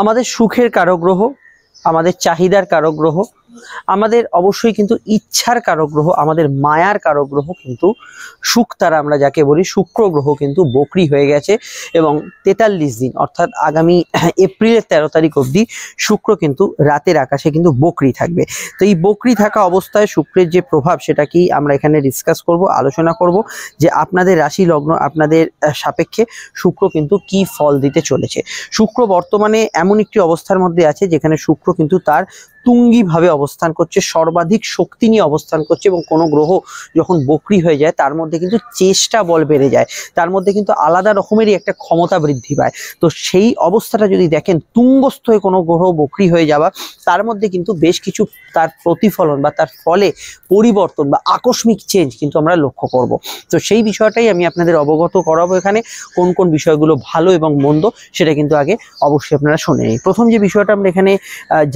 আমাদের সুখের কারক গ্রহ, আমাদের চাহিদার কারক গ্রহ, আমাদের অবশ্যই কিন্তু ইচ্ছার কারক গ্রহ, আমাদের মায়ার কারক গ্রহ কিন্তু শুক্রতারা আমরা যাকে বলি, শুক্র গ্রহ কিন্তু বকরি হয়ে গেছে এবং 43 দিন অর্থাৎ আগামী এপ্রিলের 13 তারিখ অবধি শুক্র কিন্তু রাতের আকাশে কিন্তু বকরি থাকবে। তো এই বকরি থাকা অবস্থায় শুক্রের যে প্রভাব সেটা কি আমরা এখানে ডিসকাস করব, আলোচনা করব যে আপনাদের রাশি লগ্ন আপনাদের সাপেক্ষে শুক্র কিন্তু কি ফল দিতে চলেছে। শুক্র বর্তমানে এমন একটি অবস্থার মধ্যে আছে যেখানে শুক্র কিন্তু তার তুঙ্গি ভাবে অবস্থান করছে, সর্বাধিক শক্তি নিয়ে অবস্থান করছে এবং কোনো গ্রহ যখন বকরি হয়ে যায় তার মধ্যে কিন্তু চেষ্টা বল বেড়ে যায়, তার মধ্যে কিন্তু আলাদা রকমেরই একটা ক্ষমতা বৃদ্ধি পায়। তো সেই অবস্থাটা যদি দেখেন তুঙ্গস্থ হয়ে কোনো গ্রহ বকরি হয়ে যাওয়া, তার মধ্যে কিন্তু বেশ কিছু তার প্রতিফলন বা তার ফলে পরিবর্তন বা আকস্মিক চেঞ্জ কিন্তু আমরা লক্ষ্য করব। তো সেই বিষয়টাই আমি আপনাদের অবগত করাবো এখানে, কোন কোন বিষয়গুলো ভালো এবং মন্দ সেটা কিন্তু আগে অবশ্যই আপনারা শুনে নিন। প্রথম যে বিষয়টা আমরা এখানে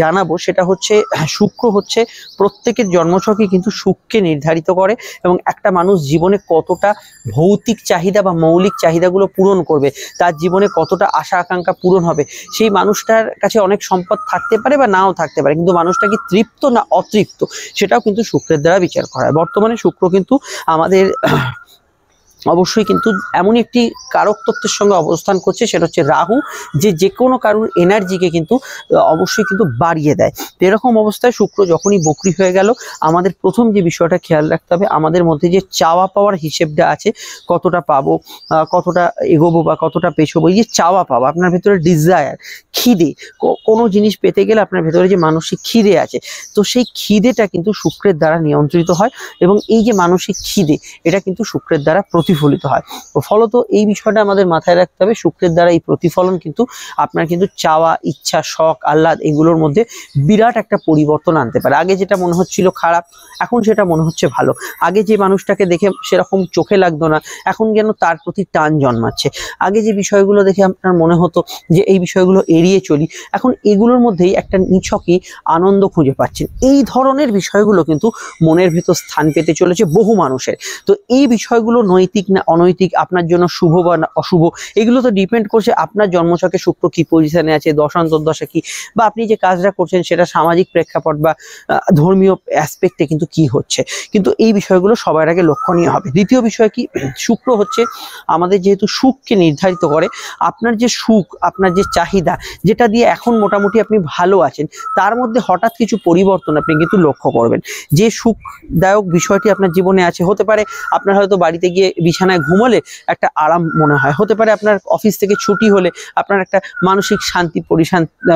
জানাবো সেটা হচ্ছে শুক্র হচ্ছে প্রত্যেকের জন্মছকে কিন্তু সুখকে নির্ধারিত করে এবং একটা মানুষ জীবনে কতটা ভৌতিক চাহিদা বা মৌলিক চাহিদাগুলো পূরণ করবে, তার জীবনে কতটা আশা আকাঙ্ক্ষা পূরণ হবে। সেই মানুষটার কাছে অনেক সম্পদ থাকতে পারে বা নাও থাকতে পারে, কিন্তু মানুষটা কি তৃপ্ত না অতৃপ্ত সেটাও কিন্তু শুক্রের দ্বারা বিচার করা হয়। বর্তমানে শুক্র কিন্তু আমাদের অবশ্যই কিন্তু এমনই একটি কারক তত্ত্বের সঙ্গে অবস্থান করছে, সেটা হচ্ছে রাহু, যে কোনো কারোর এনার্জিকে কিন্তু অবশ্যই কিন্তু বাড়িয়ে দেয়। তো এরকম অবস্থায় শুক্র যখনই বকরি হয়ে গেল, আমাদের প্রথম যে বিষয়টা খেয়াল রাখতে হবে, আমাদের মধ্যে যে চাওয়া পাওয়ার হিসেবটা আছে, কতটা পাবো, কতটা এগোবো বা কতটা পেছোবো, এই যে চাওয়া পাওয়া, আপনার ভেতরে ডিজায়ার, খিদে, কোনো জিনিস পেতে গেলে আপনার ভেতরে যে মানসিক খিদে আছে, তো সেই খিদেটা কিন্তু শুক্রের দ্বারা নিয়ন্ত্রিত হয় এবং এই যে মানসিক খিদে এটা কিন্তু শুক্রের দ্বারা প্রতিফলিত হয়। তো ফলত এই বিষয়টা আমাদের মাথায় রাখতে হবে, শুক্রের দ্বারা এই প্রতিফলন কিন্তু আপনার কিন্তু চাওয়া, ইচ্ছা, শখ, আহ্লাদ এগুলোর মধ্যে বিরাট একটা পরিবর্তন আনতে পারে। আগে যেটা মনে হচ্ছিল খারাপ, এখন সেটা মনে হচ্ছে ভালো। আগে যে মানুষটাকে দেখে সেরকম চোখে লাগতো না, এখন যেন তার প্রতি টান জন্মাচ্ছে। আগে যে বিষয়গুলো দেখে আপনার মনে হতো যে এই বিষয়গুলো এড়িয়ে চলি, এখন এগুলোর মধ্যেই একটা নিছকই আনন্দ খুঁজে পাচ্ছেন। এই ধরনের বিষয়গুলো কিন্তু মনের ভেতর স্থান পেতে চলেছে বহু মানুষের। তো এই বিষয়গুলো নৈতিক না অনৈতিক, আপনার জন্য শুভ বা অশুভ, এগুলো তো ডিপেন্ড করছে আপনার জন্মছকে শুক্র কি পজিশনে আছে, দশান্তর্দশা কি, বা আপনি যে কাজটা করছেন সেটা সামাজিক প্রেক্ষাপট বা ধর্মীয় অ্যাসপেক্টে কিন্তু কি হচ্ছে। কিন্তু এই বিষয়গুলো সবার আগে লক্ষণীয় হবে। দ্বিতীয় বিষয় কি, শুক্র হচ্ছে আমাদের যেহেতু সুখকে নির্ধারিত করে, আপনার যে সুখ, আপনার যে চাহিদা, যেটা দিয়ে এখন মোটামুটি আপনি ভালো আছেন, তার মধ্যে হঠাৎ কিছু পরিবর্তন আপনি কিন্তু লক্ষ্য করবেন। যে সুখদায়ক বিষয়টি আপনার জীবনে আছে, হতে পারে আপনার হয়তো বাড়িতে গিয়ে বিছানায় ঘুমোলে একটা আরাম মনে হয়, হতে পারে আপনার অফিস থেকে ছুটি হলে আপনার একটা মানসিক শান্তি,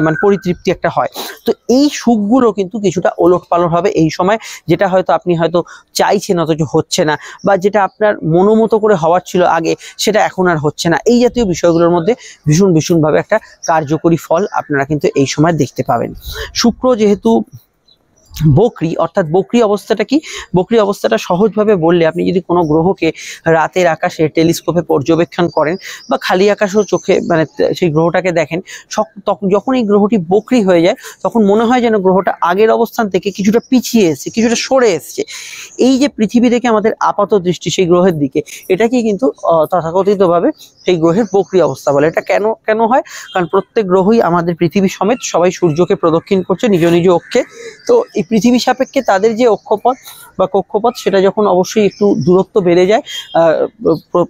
মানে পরিতৃপ্তি একটা হয়। তো এই সুখগুলো কিন্তু কিছুটা ওলটপালট হবে এই সময়, যেটা হয়তো আপনি হয়তো চাইছেন অথচ হচ্ছে না, বা যেটা আপনার মনোমতো করে হওয়ার ছিল আগে সেটা এখন আর হচ্ছে না। এই জাতীয় বিষয়গুলোর মধ্যে ভীষণভাবে একটা কার্যকরী ফল আপনারা কিন্তু এই সময় দেখতে পাবেন। শুক্র যেহেতু বকরি, অর্থাৎ বকরি অবস্থাটা কি, বকরি অবস্থাটা সহজভাবে বললে, আপনি যদি কোনো গ্রহকে রাতের আকাশে টেলিস্কোপে পর্যবেক্ষণ করেন বা খালি আকাশেও চোখে মানে সেই গ্রহটাকে দেখেন, তখন যখন এই গ্রহটি বকরি হয়ে যায় তখন মনে হয় যেন গ্রহটা আগের অবস্থান থেকে কিছুটা পিছিয়ে এসছে, কিছুটা সরে এসছে। এই যে পৃথিবী থেকে আমাদের আপাত দৃষ্টি সেই গ্রহের দিকে, এটাকে কিন্তু তথাকথিতভাবে সেই গ্রহের বকরি অবস্থা বলে। এটা কেন হয়, কারণ প্রত্যেক গ্রহই আমাদের পৃথিবী সমেত সবাই সূর্যকে প্রদক্ষিণ করছে নিজ নিজ অক্ষে। তো এই পৃথিবী সাপেক্ষে তাদের যে অক্ষপথ বা কক্ষপথ, সেটা যখন অবশ্যই একটু দূরত্ব বেড়ে যায়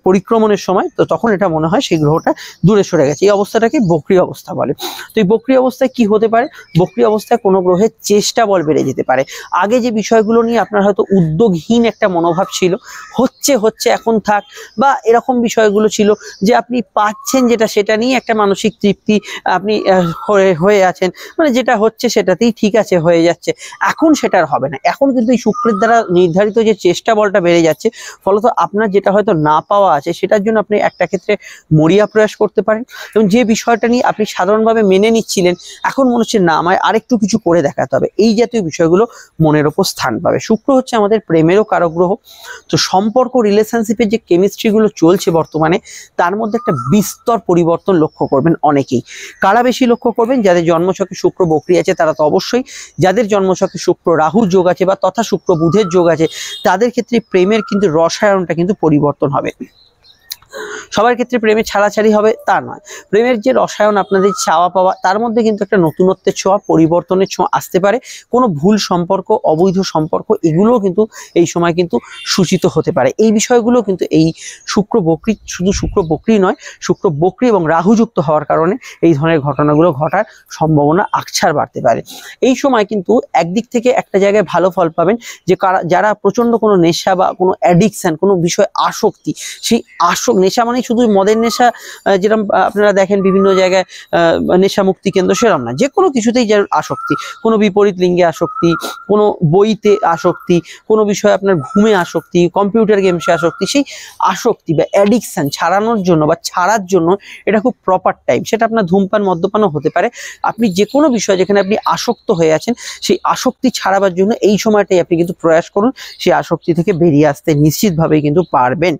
পরিক্রমণের সময়, তো তখন এটা মনে হয় সেই গ্রহটা দূরে সরে গেছে। এই অবস্থাটাকে বকরি অবস্থা বলে। তো এই বকরি অবস্থায় কি হতে পারে, বকরি অবস্থায় কোনো গ্রহের চেষ্টা বল বেড়ে যেতে পারে। আগে যে বিষয়গুলো নিয়ে আপনার হয়তো উদ্যোগহীন একটা মনোভাব ছিল, হচ্ছে এখন থাক, বা এরকম বিষয়গুলো ছিল যে আপনি পাচ্ছেন যেটা সেটা নিয়ে একটা মানসিক তৃপ্তি আপনি হয়ে আছেন, মানে যেটা হচ্ছে সেটাতেই ঠিক আছে, হয়ে যাচ্ছে। এখন সেটা আর হবে না। এখন কিন্তু এই শুক্রের দ্বারা নির্ধারিত যে চেষ্টা বলটা বেড়ে যাচ্ছে, ফলত আপনার যেটা হয়তো না পাওয়া আছে সেটার জন্য আপনি একটা ক্ষেত্রে মরিয়া প্রয়াস করতে পারেন, এবং যে বিষয়টা নিয়ে আপনি সাধারণভাবে মেনে নিচ্ছিলেন, এখন মনে হচ্ছে না, আমায় আরেকটু কিছু করে দেখাতে হবে। এই জাতীয় বিষয়গুলো মনের ওপর স্থান পাবে। শুক্র হচ্ছে আমাদের প্রেমেরও কারক গ্রহ। তো সম্পর্ক, রিলেশনশিপের যে কেমিস্ট্রিগুলো চলছে বর্তমানে, তার মধ্যে একটা বিস্তর পরিবর্তন লক্ষ্য করবেন অনেকেই। কারা বেশি লক্ষ্য করবেন, যাদের জন্মছকে শুক্র বকরি আছে তারা তো অবশ্যই, যাদের জন্মছকে শুক্র রাহুর যোগ আছে বা তথা শুক্র বুধের যোগ আছে, তাদের ক্ষেত্রে প্রেমের কিন্তু রসায়নটা কিন্তু পরিবর্তন হবে। সবার ক্ষেত্রে প্রেমে ছাড়াছাড়ি হবে তা নয়, প্রেমের যে রসায়ন আপনাদের চাওয়া পাওয়া তার মধ্যে কিন্তু একটা নতুনত্বের ছোঁয়া, পরিবর্তনের ছোঁয়া আসতে পারে। কোনো ভুল সম্পর্ক, অবৈধ সম্পর্ক এগুলোও কিন্তু এই সময় কিন্তু সূচিত হতে পারে। এই বিষয়গুলো কিন্তু এই শুক্র বক্রী, শুধু শুক্র বক্রী নয়, শুক্র বক্রী এবং রাহুযুক্ত হওয়ার কারণে এই ধরনের ঘটনাগুলো ঘটার সম্ভাবনা আকছার বাড়তে পারে। এই সময় কিন্তু একদিক থেকে একটা জায়গায় ভালো ফল পাবেন, যে যারা প্রচন্ড কোনো নেশা বা কোনো অ্যাডিকশন, কোনো বিষয় আসক্তি, সেই নেশা মানে শুধু মদের নেশা যেরকম আপনারা দেখেন বিভিন্ন জায়গায় নেশা মুক্তি কেন্দ্র, সেরকম না, যে কোনো কিছুতেই যার আসক্তি, কোনো বিপরীত লিঙ্গে আসক্তি, কোনো বইতে আসক্তি, কোনো বিষয়ে আপনার ঘুমে আসক্তি, কম্পিউটার গেমসে আসক্তি, সেই আসক্তি বা অ্যাডিকশন ছাড়ানোর জন্য বা ছাড়ার জন্য এটা খুব প্রপার টাইম। সেটা আপনার ধূমপান, মদ্যপানও হতে পারে। আপনি যে কোনো বিষয় যেখানে আপনি আসক্ত হয়ে আছেন, সেই আসক্তি ছাড়াবার জন্য এই সময়টাই আপনি কিন্তু প্রয়াস করুন, সেই আসক্তি থেকে বেরিয়ে আসতে নিশ্চিতভাবেই কিন্তু পারবেন।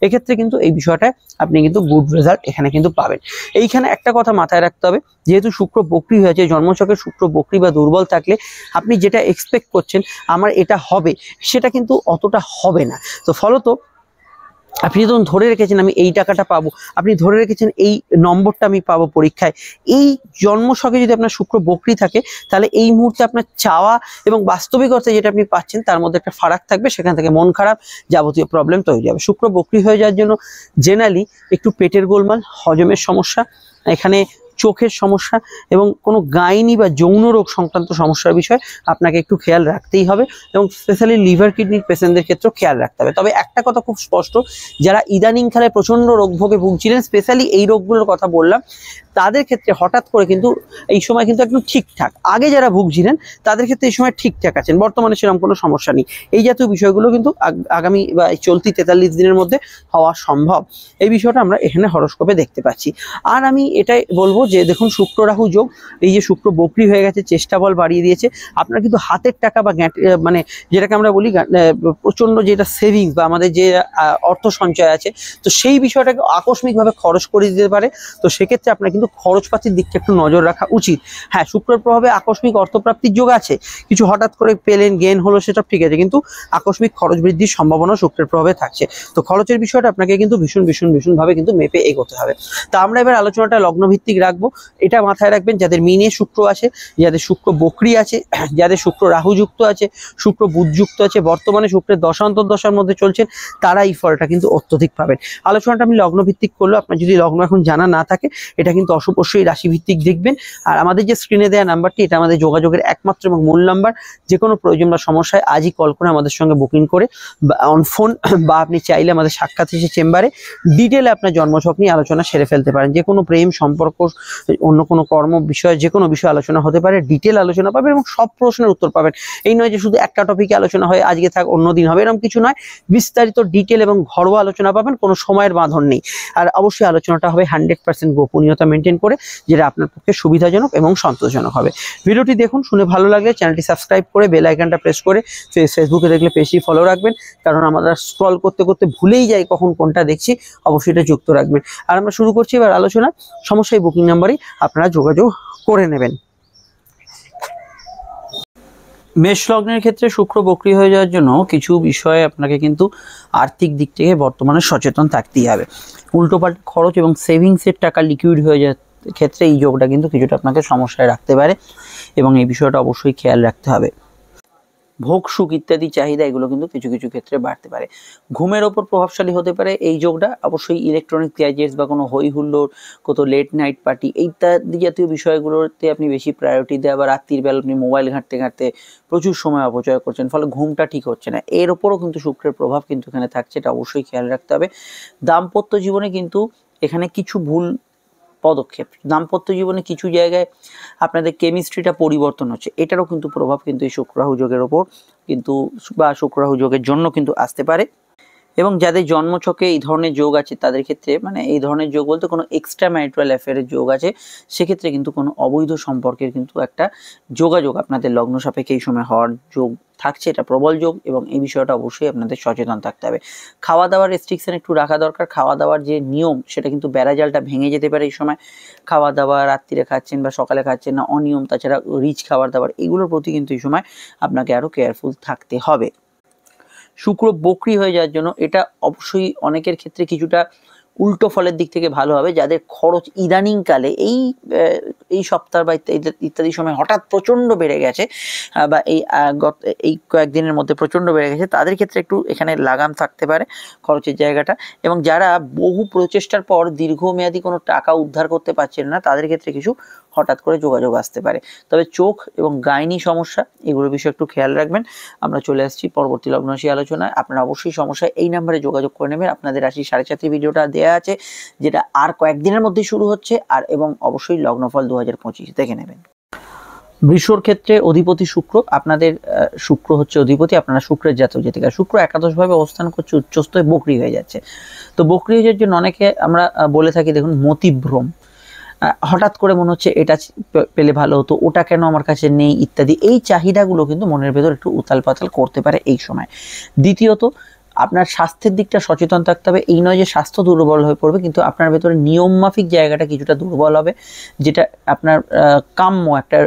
এক্ষেত্রে কিন্তু এই বিষয়টা আপনি কিন্তু গুড রেজাল্ট এখানে কিন্তু পাবেন। এইখানে একটা কথা মাথায় রাখতে হবে, যেহেতু শুক্র বক্রী হয়েছে, জন্মছকে শুক্র বক্রী বা দুর্বল থাকলে আপনি যেটা এক্সপেক্ট করছেন আমার এটা হবে, সেটা কিন্তু অতটা হবে না। তো ফলত আপনি যখন ধরে রেখেছেন আমি এই টাকাটা পাবো, আপনি ধরে রেখেছেন এই নম্বরটা আমি পাবো পরীক্ষায়, এই জন্মছকে যদি আপনার শুক্র বক্রী থাকে, তাহলে এই মুহূর্তে আপনার চাওয়া এবং বাস্তবিকতা যেটা আপনি পাচ্ছেন তার মধ্যে একটা ফারাক থাকবে, সেখান থেকে মন খারাপ, যাবতীয় প্রবলেম তৈরি হবে। শুক্র বক্রী হয়ে যাওয়ার জন্য জেনারেলি একটু পেটের গোলমাল, হজমের সমস্যা, এখানে চোখের সমস্যা এবং কোনো গাইনি বা যৌন রোগ সংক্রান্ত সমস্যার বিষয় আপনাকে একটু খেয়াল রাখতেই হবে, এবং স্পেশালি লিভার কিডনির পেশেন্টদের ক্ষেত্রেও খেয়াল রাখতে হবে। তবে একটা কথা খুব স্পষ্ট, যারা ইদানিং কালে প্রচণ্ড রোগ ভোগে ভুগছিলেন, স্পেশালি এই রোগগুলোর কথা বললাম, তাদের ক্ষেত্রে হঠাৎ করে কিন্তু এই সময় কিন্তু একদম ঠিকঠাক, আগে যারা ভুগছিলেন তাদের ক্ষেত্রে এই সময় ঠিকঠাক আছেন, বর্তমানে সেরকম কোনো সমস্যা নেই। এই জাতীয় বিষয়গুলো কিন্তু আগামী বা চলতি 43 দিনের মধ্যে হওয়া সম্ভব। এই বিষয়টা আমরা এখানে হরোস্কোপে দেখতে পাচ্ছি। আর আমি এটাই বলবো যে দেখুন, শুক্র রাহু যোগ, এই যে শুক্র বক্রী হয়ে গেছে, চেষ্টা বল বাড়িয়ে দিয়েছে, আপনার কিন্তু হাতের টাকা বা মানে যেটাকে আমরা বলি প্রচন্ড যেটা সেভিংস বা আমাদের যে অর্থ সঞ্চয় আছে, তো সেই বিষয়টাকে আকস্মিকভাবে খরচ করে দিতে পারে। তো সেক্ষেত্রে আপনার কিন্তু খরচপাতির দিকটা একটু নজর রাখা উচিত। হ্যাঁ, শুক্রের প্রভাবে আকস্মিক অর্থপ্রাপ্তির যোগ আছে, কিছু হঠাৎ করে পেলেন, গেন হলো, সেটা ঠিক আছে, কিন্তু আকস্মিক খরচ বৃদ্ধির সম্ভাবনা শুক্রের প্রভাবে থাকছে। তো খরচের বিষয়টা আপনাকে কিন্তু ভীষণভাবে কিন্তু মেপে এগোতে হবে। তা আমরা এবার আলোচনাটা লগ্নভিত্তিক রাখবো। এটা মাথায় রাখবেন, যাদের মিনে শুক্র আছে, যাদের শুক্র বক্রী আছে, যাদের শুক্র রাহু যুক্ত আছে, শুক্র বুধ যুক্ত আছে, বর্তমানে শুক্রের দশান্তর দশার মধ্যে চলছেন, তারা এই ফলটা কিন্তু অত্যধিক পাবেন। আলোচনাটা আমি লগ্নভিত্তিক করলো, আপনার যদি লগ্ন এখন জানা না থাকে, এটা কিন্তু অবশ্যই রাশিভিত্তিক দেখবেন। আর আমাদের যে স্ক্রিনে দেওয়া নাম্বারটি, এটা আমাদের যোগাযোগের একমাত্র এবং মূল নাম্বার। যে কোনো প্রয়োজন বা সমস্যায় আজই কল করে আমাদের সঙ্গে বুকিং করে অন ফোন বা আপনি চাইলে আমাদের সাক্ষাৎ এসে চেম্বারে ডিটেলে আপনার জন্মছক নিয়ে আলোচনা সেরে ফেলতে পারেন। যে কোনো প্রেম সম্পর্ক, অন্য কোনো কর্ম বিষয়, যে কোনো বিষয় আলোচনা হতে পারে, ডিটেল আলোচনা পাবেন এবং সব প্রশ্নের উত্তর পাবেন। এই নয় যে শুধু একটা টপিকে আলোচনা হয়, আজকে থাক অন্য দিন হবে, এরকম কিছু নয়। বিস্তারিত ডিটেল এবং ঘরোয়া আলোচনা পাবেন, কোনো সময়ের বাঁধন নেই। আর অবশ্যই আলোচনাটা হবে 100% গোপনীয়তা মেনটেন করে, যেটা আপনার পক্ষে সুবিধাজনক এবং সন্তোষজনক হবে। ভিডিওটি দেখুন, শুনে ভালো লাগলে চ্যানেলটি সাবস্ক্রাইব করে বেল আইকনটা প্রেস করে, ফেসবুকে দেখলে পেজটি ফলো রাখবেন, কারণ আমরা স্ক্রল করতে করতে ভুলেই যাই কখন কোনটা দেখছি, অবশ্যই এটা যুক্ত রাখবেন। আর আমরা শুরু করছি এবার আলোচনা। সমস্যায় বুকিং নাম্বারেই আপনারা যোগাযোগ করে নেবেন। মেষ লগ্নের ক্ষেত্রে শুক্র বক্রী হয়ে যাওয়ার জন্য কিছু বিষয়ে আপনাকে কিন্তু আর্থিক দিক থেকে বর্তমানে সচেতন থাকতেই হবে। উল্টোপাল্টা খরচ এবং সেভিংসের টাকা লিকুইড হয়ে যাওয়ার ক্ষেত্রে এই যোগটা কিন্তু কিছুটা আপনাকে সমস্যায় রাখতে পারে, এবং এই বিষয়টা অবশ্যই খেয়াল রাখতে হবে। ভোগ সুখ ইত্যাদি চাহিদা এগুলো কিন্তু কিছু কিছু ক্ষেত্রে বাড়তে পারে। ঘুমের ওপর প্রভাবশালী হতে পারে এই যোগটা। অবশ্যই ইলেকট্রনিক গ্যাজেটস বা কোনো হই হুল্লোড়, কত লেট নাইট পার্টি ইত্যাদি জাতীয় বিষয়গুলোতে আপনি বেশি প্রায়োরিটি দেওয়া, বা রাত্রির বেলা আপনি মোবাইল ঘাঁটতে ঘাঁটতে প্রচুর সময় অপচয় করছেন, ফলে ঘুমটা ঠিক হচ্ছে না, এর ওপরও কিন্তু শুক্রের প্রভাব কিন্তু এখানে থাকছে, এটা অবশ্যই খেয়াল রাখতে হবে। দাম্পত্য জীবনে কিন্তু এখানে কিছু ভুল পদক্ষেপ, দাম্পত্য জীবনে কিছু জায়গায় আপনাদের কেমিস্ট্রিটা পরিবর্তন হচ্ছে, এটারও কিন্তু প্রভাব কিন্তু এই শুক্র রাহু যোগের ওপর কিন্তু বা শুক্র রাহু যোগের জন্য কিন্তু আসতে পারে। এবং যাদের জন্মছকে এই ধরনের যোগ আছে তাদের ক্ষেত্রে, মানে এই ধরনের যোগ বলতে কোনো এক্সট্রা ম্যারিটাল অ্যাফেয়ারের যোগ আছে, সেক্ষেত্রে কিন্তু কোনো অবৈধ সম্পর্কের কিন্তু একটা যোগাযোগ আপনাদের লগ্ন সাপেক্ষে এই সময় হওয়ার যোগ থাকছে, এটা প্রবল যোগ, এবং এই বিষয়টা অবশ্যই আপনাদের সচেতন থাকতে হবে। খাওয়া দাওয়ার রেস্ট্রিকশন একটু রাখা দরকার। খাওয়া দাওয়ার যে নিয়ম সেটা কিন্তু বেড়াজালটা ভেঙে যেতে পারে এই সময়। খাওয়া দাওয়া রাত্রিরে খাচ্ছেন বা সকালে খাচ্ছেন না, অনিয়ম, তাছাড়া রিচ খাবার দাবার, এগুলোর প্রতি কিন্তু এই সময় আপনাকে আরও কেয়ারফুল থাকতে হবে। শুক্র বক্রী হয়ে যাওয়ার জন্য এটা অবশ্যই অনেকের ক্ষেত্রে কিছুটা উল্টো ফলের দিক থেকে ভালো হবে। যাদের খরচ ইদানিং কালে এই সপ্তাহ বা ইত্যাদি সময় হঠাৎ প্রচন্ড বেড়ে গেছে, বা এই কয়েকদিনের মধ্যে প্রচন্ড বেড়ে গেছে, তাদের ক্ষেত্রে একটু এখানে লাগাম থাকতে পারে খরচের জায়গাটা। এবং যারা বহু প্রচেষ্টার পর দীর্ঘমেয়াদী কোনো টাকা উদ্ধার করতে পারছেন না, তাদের ক্ষেত্রে কিছু হঠাৎ করে যোগাযোগ আসতে পারে। তবে চোখ এবং গাইনি সমস্যা, এগুলোর বিষয়ে একটু খেয়াল রাখবেন। আমরা চলে আসছি পরবর্তী লগ্ন রাশি আলোচনায়। আপনারা অবশ্যই সমস্যা এই নাম্বারে যোগাযোগ করে নেবেন। আপনাদের রাশি 4.5 ভিডিওটা দেওয়া আছে, যেটা আর কয়েকদিনের মধ্যে শুরু হচ্ছে, আর এবং অবশ্যই লগ্নফল 2025 দেখে নেবেন। বৃষর ক্ষেত্রে অধিপতি শুক্র, আপনাদের শুক্র হচ্ছে অধিপতি, আপনারা শুক্রের জাতক জাতিকা। শুক্র একাদশভাবে অবস্থান করছে, উচ্চস্থ হয়ে বকরি হয়ে যাচ্ছে। তো বকরি হয়ে যাওয়ার জন্য অনেকে আমরা বলে থাকি, দেখুন, মতিভ্রম, হঠাৎ করে মনে হচ্ছে এটা পেলে ভালো হতো, ওটা কেন আমার কাছে নেই, ইত্যাদি। এই চাহিদাগুলো কিন্তু মনের ভেতর একটু উথাল পাতাল করতে পারে এই সময়। দ্বিতীয়ত, আপনার স্বাস্থ্যের দিকটা সচেতন থাকতে হবে। এই নয় যে স্বাস্থ্য দুর্বল হয়ে পড়বে, কিন্তু আপনার ভেতরে নিয়ম মাফিক জায়গাটা কিছুটা দুর্বল হবে, যেটা আপনার কাম্য একটা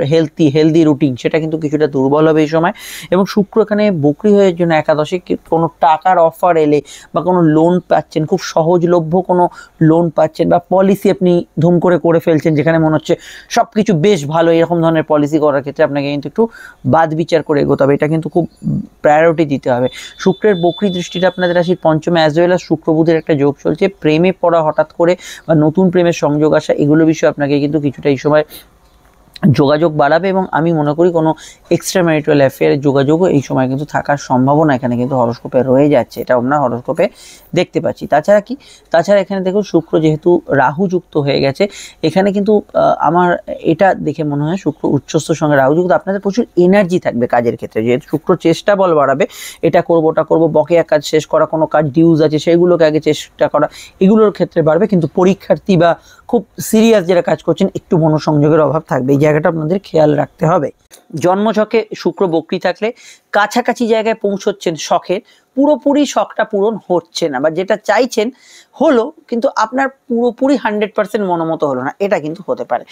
হেলদি রুটিন, সেটা কিন্তু কিছুটা দুর্বল হবে এই সময়। এবং শুক্র এখানে বকরি হয়ে জন্য একাদশে কোনো টাকার অফার এলে বা কোনো লোন পাচ্ছেন, খুব সহজলভ্য কোনো লোন পাচ্ছেন, বা পলিসি আপনি ধুম করে ফেলছেন, যেখানে মনে হচ্ছে সব কিছু বেশ ভালো, এরকম ধরনের পলিসি করার ক্ষেত্রে আপনাকে কিন্তু একটু বাদ বিচার করে এগোতে হবে। এটা কিন্তু খুব প্রায়োরিটি দিতে হবে। শুক্রের বকরি দৃষ্টি আপনাদের রাশির পঞ্চমে, অ্যাজ ওয়েল অ্যাজ শুক্র বুধের একটা যোগ চলছে। প্রেমে পড়া হঠাৎ করে বা নতুন প্রেমের সংযোগ আসা, এগুলো বিষয়ে আপনাকে কিন্তু কিছুটা এই সময় যোগাযোগ বাড়াবে। এবং আমি মনে করি কোনো এক্সট্রা ম্যারিটাল অ্যাফেয়ারের যোগাযোগও এই সময় কিন্তু থাকার সম্ভাবনা এখানে কিন্তু হরোস্কোপে রয়ে যাচ্ছে, এটা আমরা হরোস্কোপে দেখতে পাচ্ছি। তাছাড়া এখানে দেখুন, শুক্র যেহেতু রাহু যুক্ত হয়ে গেছে, এখানে কিন্তু আমার এটা দেখে মনে হয় শুক্র উচ্চস্থর সঙ্গে রাহু যুক্ত, আপনাদের প্রচুর এনার্জি থাকবে কাজের ক্ষেত্রে। যেহেতু শুক্র চেষ্টা বল বাড়াবে, এটা করবো ওটা করবো, বকেয়া কাজ শেষ করা, কোনো কাজ ডিউজ আছে সেগুলোকে আগে চেষ্টা করা, এগুলোর ক্ষেত্রে বাড়বে। কিন্তু পরীক্ষার্থী বা খুব সিরিয়াস যারা কাজ করছেন, একটু মনোসংযোগের অভাব থাকবে, এই জায়গাটা আপনাদের খেয়াল রাখতে হবে। জন্মছকে শুক্র বকরি থাকলে কাছাকাছি জায়গায় পৌঁছচ্ছেন শখের, পুরোপুরি শখটা পূরণ হচ্ছে না, বা যেটা চাইছেন হলো কিন্তু আপনার পুরোপুরি 100% মনোমতো হলো না, এটা কিন্তু হতে পারে।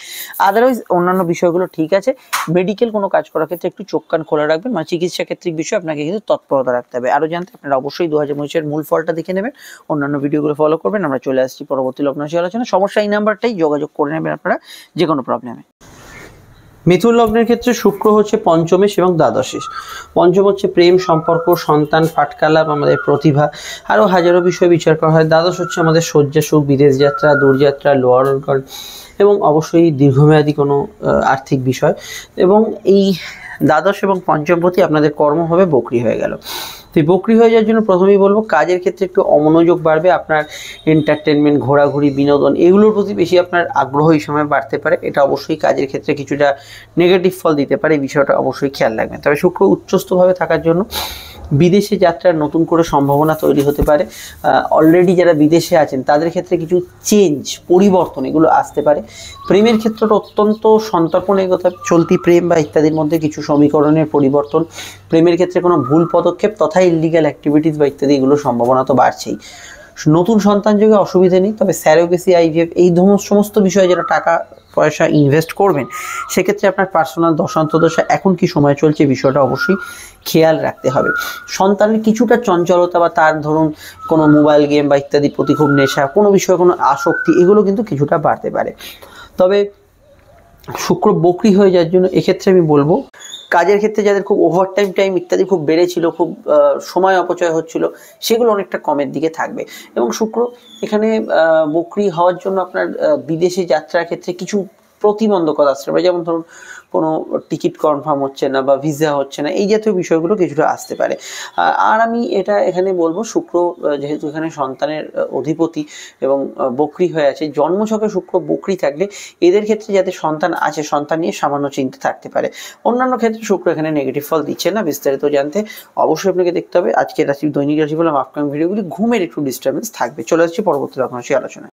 আদারওয়াইজ অন্যান্য বিষয়গুলো ঠিক আছে। মেডিকেল কোনো কাজ করার ক্ষেত্রে একটু চোখ কান খোলা রাখবেন, মানে চিকিৎসা ক্ষেত্রিক বিষয়ে আপনাকে কিন্তু তৎপরতা রাখতে হবে। আরও জানতে আপনারা অবশ্যই 2025 মূল ফলটা দেখে নেবেন, অন্যান্য ভিডিওগুলো ফলো করবেন। আমরা চলে আসছি পরবর্তী লগ্ন রাশি আলোচনা। সমস্যা এই নাম্বারটাই যোগাযোগ করে নেবেন আপনারা যে কোনো প্রবলেমে। মিথুন লগ্নের ক্ষেত্রে শুক্র হচ্ছে পঞ্চমেশ এবং দ্বাদশেষ। পঞ্চম হচ্ছে প্রেম, সম্পর্ক, সন্তান, পাঠকালাপ, আমাদের প্রতিভা, আরও হাজারো বিষয় বিচার করা হয়। দ্বাদশ হচ্ছে আমাদের শয্যা সুখ, বিদেশ যাত্রা, দূরযাত্রা, লোয়ার অর্গান, এবং অবশ্যই দীর্ঘমেয়াদী কোনো আর্থিক বিষয়। এবং এই দ্বাদশ এবং পঞ্চমপতি আপনাদের কর্ম হবে বকরি হয়ে গেল। তো বকরি হয়ে যাওয়ার জন্য প্রথমেই বলবো, কাজের ক্ষেত্রে একটু অমনোযোগ বাড়বে, আপনার এন্টারটেনমেন্ট, ঘোরাঘুরি, বিনোদন, এগুলোর প্রতি বেশি আপনার আগ্রহ এই সময় বাড়তে পারে। এটা অবশ্যই কাজের ক্ষেত্রে কিছুটা নেগেটিভ ফল দিতে পারে, এই বিষয়টা অবশ্যই খেয়াল রাখবেন। তবে শুক্র উচ্চস্থভাবে থাকার জন্য বিদেশে যাত্রার নতুন করে সম্ভাবনা তৈরি হতে পারে। অলরেডি যারা বিদেশে আছেন তাদের ক্ষেত্রে কিছু চেঞ্জ, পরিবর্তন, এগুলো আসতে পারে। প্রেমের ক্ষেত্রটা অত্যন্ত সন্তর্পণের কথা, চলতি প্রেম বা ইত্যাদির মধ্যে কিছু সমীকরণের পরিবর্তন, প্রেমের ক্ষেত্রে কোনো ভুল পদক্ষেপ তথা ইলিগাল অ্যাক্টিভিটিস বা ইত্যাদি, এগুলোর সম্ভাবনা তো বাড়ছেই। নতুন সন্তান যোগে অসুবিধা নেই, তবে স্যারোগেসি, আইভিএফ, এই সমস্ত বিষয়ে যারা টাকা পয়সা ইনভেস্ট করবেন, সেক্ষেত্রে আপনার পার্সোনাল দশা এখন কি সময় চলছে, বিষয়টা অবশ্যই খেয়াল রাখতে হবে। সন্তানের কিছুটা চঞ্চলতা বা তার ধরুন কোনো মোবাইল গেম বা ইত্যাদি প্রতি খুব নেশা, কোনো বিষয়ে কোনো আসক্তি, এগুলো কিন্তু কিছুটা বাড়তে পারে। তবে শুক্র বকরি হয়ে যাওয়ার জন্য এক্ষেত্রে আমি বলবো, কাজের ক্ষেত্রে যাদের খুব ওভারটাইম ইত্যাদি খুব বেড়েছিল, খুব সময় অপচয় হচ্ছিল, সেগুলো অনেকটা কমের দিকে থাকবে। এবং শুক্র এখানে বকরি হওয়ার জন্য আপনার বিদেশে যাত্রার ক্ষেত্রে কিছু প্রতিবন্ধকতা আসতে পারে, যেমন ধরুন কোনো টিকিট কনফার্ম হচ্ছে না বা ভিসা হচ্ছে না, এই জাতীয় বিষয়গুলো কিছুটা আসতে পারে। আর আমি এটা এখানে বলবো, শুক্র যেহেতু এখানে সন্তানের অধিপতি এবং বকরি হয়ে আছে, জন্মছকে শুক্র বকরি থাকলে এদের ক্ষেত্রে যাদের সন্তান আছে, সন্তান নিয়ে সামান্য চিন্তা থাকতে পারে। অন্যান্য ক্ষেত্রে শুক্র এখানে নেগেটিভ ফল দিচ্ছে না। বিস্তারিত জানতে অবশ্যই আপনাকে দেখতে হবে আজকের রাশি দৈনিক রাশি বললাম, আপকামিং ভিডিওগুলি ঘুমের একটু ডিস্টার্বেন্স থাকবে। চলে আসছি পরবর্তী লগ্ন রাশি আলোচনায়।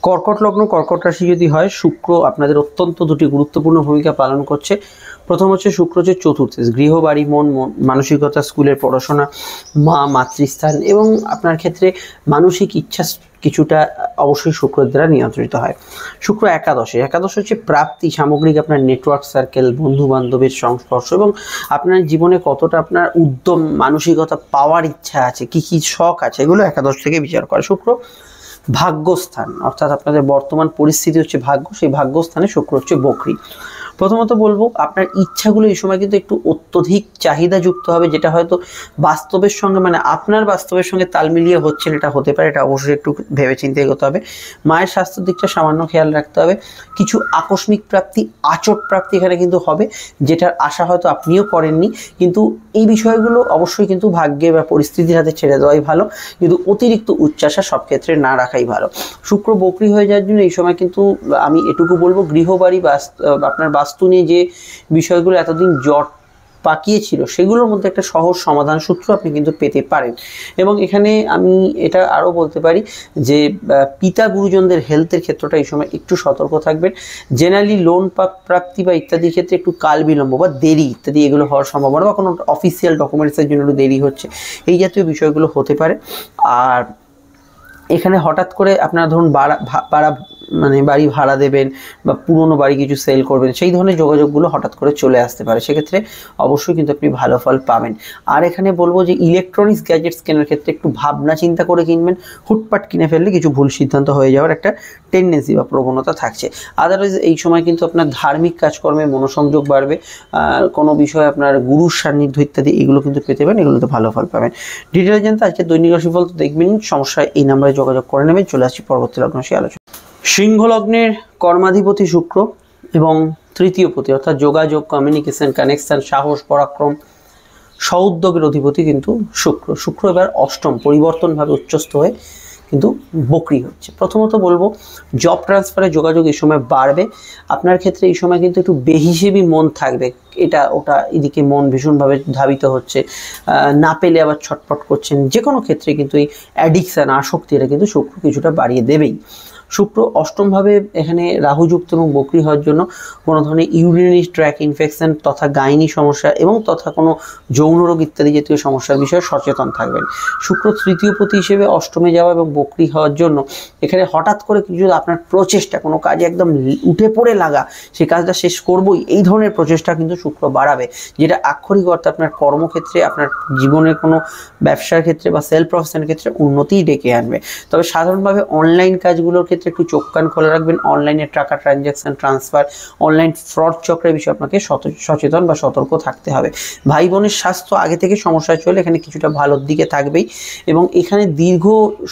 কর্কট লগ্ন কর্কট রাশি যদি হয়, শুক্র আপনাদের অত্যন্ত দুটি গুরুত্বপূর্ণ ভূমিকা পালন করছে। প্রথম হচ্ছে শুক্র যে চতুর্থ, গৃহ, বাড়ি, মন, মানসিকতা, স্কুলের পড়াশোনা, মাতৃস্থান এবং আপনার ক্ষেত্রে মানসিক ইচ্ছা কিছুটা অবশ্যই শুক্রের দ্বারা নিয়ন্ত্রিত হয়। শুক্র একাদশে, একাদশ হচ্ছে প্রাপ্তি, সামগ্রিক আপনার নেটওয়ার্ক সার্কেল, বন্ধু বান্ধবের সংস্পর্শ এবং আপনার জীবনে কতটা আপনার উদ্যম, মানসিকতা পাওয়ার ইচ্ছা আছে, কি কি শখ আছে, এগুলো একাদশ থেকে বিচার করে। শুক্র ভাগ্যস্থান, অর্থাৎ আপনাদের বর্তমান পরিস্থিতি হচ্ছে ভাগ্য, সেই ভাগ্যস্থানে শুক্র হচ্ছে বকরি। প্রথমত বলবো আপনার ইচ্ছাগুলো এই সময় কিন্তু একটু অত্যধিক চাহিদাযুক্ত হবে, যেটা হয়তো বাস্তবের সঙ্গে মানে আপনার বাস্তবের সঙ্গে তাল মিলিয়ে হচ্ছে না, এটা হতে পারে, এটা অবশ্যই একটু ভেবে চিন্তে এগোতে হবে। মায়ের স্বাস্থ্যের দিকটা সামান্য খেয়াল রাখতে হবে। কিছু আকস্মিক প্রাপ্তি, আচট প্রাপ্তি এখানে কিন্তু হবে, যেটার আশা হয়তো আপনিও করেননি, কিন্তু এই বিষয়গুলো অবশ্যই কিন্তু ভাগ্যে বা পরিস্থিতির হাতে ছেড়ে দেওয়াই ভালো, কিন্তু অতিরিক্ত উচ্চাশা সব ক্ষেত্রে না রাখাই ভালো। শুক্র বকরি হয়ে যাওয়ার জন্য এই সময় কিন্তু আমি এটুকু বলবো, গৃহবাড়ি আপনার বাস্তু নিয়ে যে বিষয়গুলো এতদিন জট পাকিয়েছিল সেগুলোর মধ্যে একটা সহজ সমাধান সূত্র আপনি কিন্তু পেতে পারেন। এবং এখানে আমি এটা আরও বলতে পারি যে পিতা গুরুজনদের হেলথের ক্ষেত্রটা এই সময় একটু সতর্ক থাকবেন। জেনারেলি লোন প্রাপ্তি বা ইত্যাদির ক্ষেত্রে একটু কাল বিলম্ব বা দেরি ইত্যাদি এগুলো হওয়ার সম্ভাবনা, বা কোনো অফিসিয়াল ডকুমেন্টসের জন্য একটু দেরি হচ্ছে, এই জাতীয় বিষয়গুলো হতে পারে। আর এখানে হঠাৎ করে আপনারা ধরুন বাড়ি ভাড়া দেবেন বা পুরনো বাড়ি কিছু সেল করবেন, সেই ধরনের যোগাযোগগুলো হঠাৎ করে চলে আসতে পারে, সেক্ষেত্রে অবশ্যই কিন্তু আপনি ভালো ফল পাবেন। আর এখানে বলবো যে ইলেকট্রনিক্স গ্যাজেটস কেনার ক্ষেত্রে একটু ভাবনা চিন্তা করে কিনবেন, হুটপাট কিনে ফেললে কিছু ভুল সিদ্ধান্ত হয়ে যাওয়ার একটা টেন্ডেন্সি বা প্রবণতা থাকছে। আদারওয়াইজ এই সময় কিন্তু আপনার ধার্মিক কাজকর্মে মনোসংযোগ বাড়বে, কোনো বিষয়ে আপনার গুরুর সান্নিধ্য ইত্যাদি এগুলো কিন্তু পেতে পারেন, এগুলোতে ভালো ফল পাবেন। ডিটেল জানতে আজকে দৈনিক রাশিফল তো দেখবেন, সমস্যায় এই নাম্বারে যোগাযোগ করে নেবেন। চলে আসছি পরবর্তী লগ্ন সেই আলোচনা। সিংহ লগ্নের কর্মাধিপতি শুক্র এবং তৃতীয় পতি অর্থাৎ যোগাযোগ, কমিউনিকেশন, কানেকশন, সাহস, পরাক্রম, সউদ্যোগের অধিপতি কিন্তু শুক্র। শুক্র এবার অষ্টম পরিবর্তনভাবে উচ্চস্থ হয়ে কিন্তু বকরি হচ্ছে। প্রথমত বলবো জব ট্রান্সফারের যোগাযোগ এই সময় বাড়বে। আপনার ক্ষেত্রে এই সময় কিন্তু একটু বেহিসেবি মন থাকবে, এটা ওটা এদিকে মন ভীষণভাবে ধাবিত হচ্ছে, না পেলে আবার ছটফট করছেন, যে কোনো ক্ষেত্রে কিন্তু এই অ্যাডিকশান, আসক্তি, এটা কিন্তু শুক্র কিছুটা বাড়িয়ে দেবেই। শুক্র অষ্টমভাবে এখানে রাহুযুক্ত এবং বকরি হওয়ার জন্য কোনো ধরনের ইউরিনারি ট্র্যাক ইনফেকশন তথা গাইনি সমস্যা এবং তথা কোনো যৌন রোগ ইত্যাদি জাতীয় সমস্যার বিষয়ে সচেতন থাকবেন। শুক্র তৃতীয় পতি হিসেবে অষ্টমে যাওয়া এবং বকরি হওয়ার জন্য এখানে হঠাৎ করে কিছু আপনার প্রচেষ্টা, কোনো কাজে একদম উঠে পড়ে লাগা, সেই কাজটা শেষ করবই, এই ধরনের প্রচেষ্টা কিন্তু শুক্র বাড়াবে, যেটা আক্ষরিক অর্থে আপনার কর্মক্ষেত্রে, আপনার জীবনের কোনো ব্যবসার ক্ষেত্রে বা সেলফ প্রফেশনের ক্ষেত্রে উন্নতিই ডেকে আনবে। তবে সাধারণভাবে অনলাইন কাজগুলোর ক্ষেত্রে একটু চোখ কান খোলা রাখবেন। অনলাইনে টাকা ট্রানজ্যাকশন, ট্রান্সফার, অনলাইন ফ্রড চক্রের বিষয়ে আপনাকে সচেতন বা সতর্ক থাকতে হবে। ভাই বোনের স্বাস্থ্য আগে থেকে সমস্যা চলে, এখানে কিছুটা ভালোর দিকে থাকবেই। এবং এখানে দীর্ঘ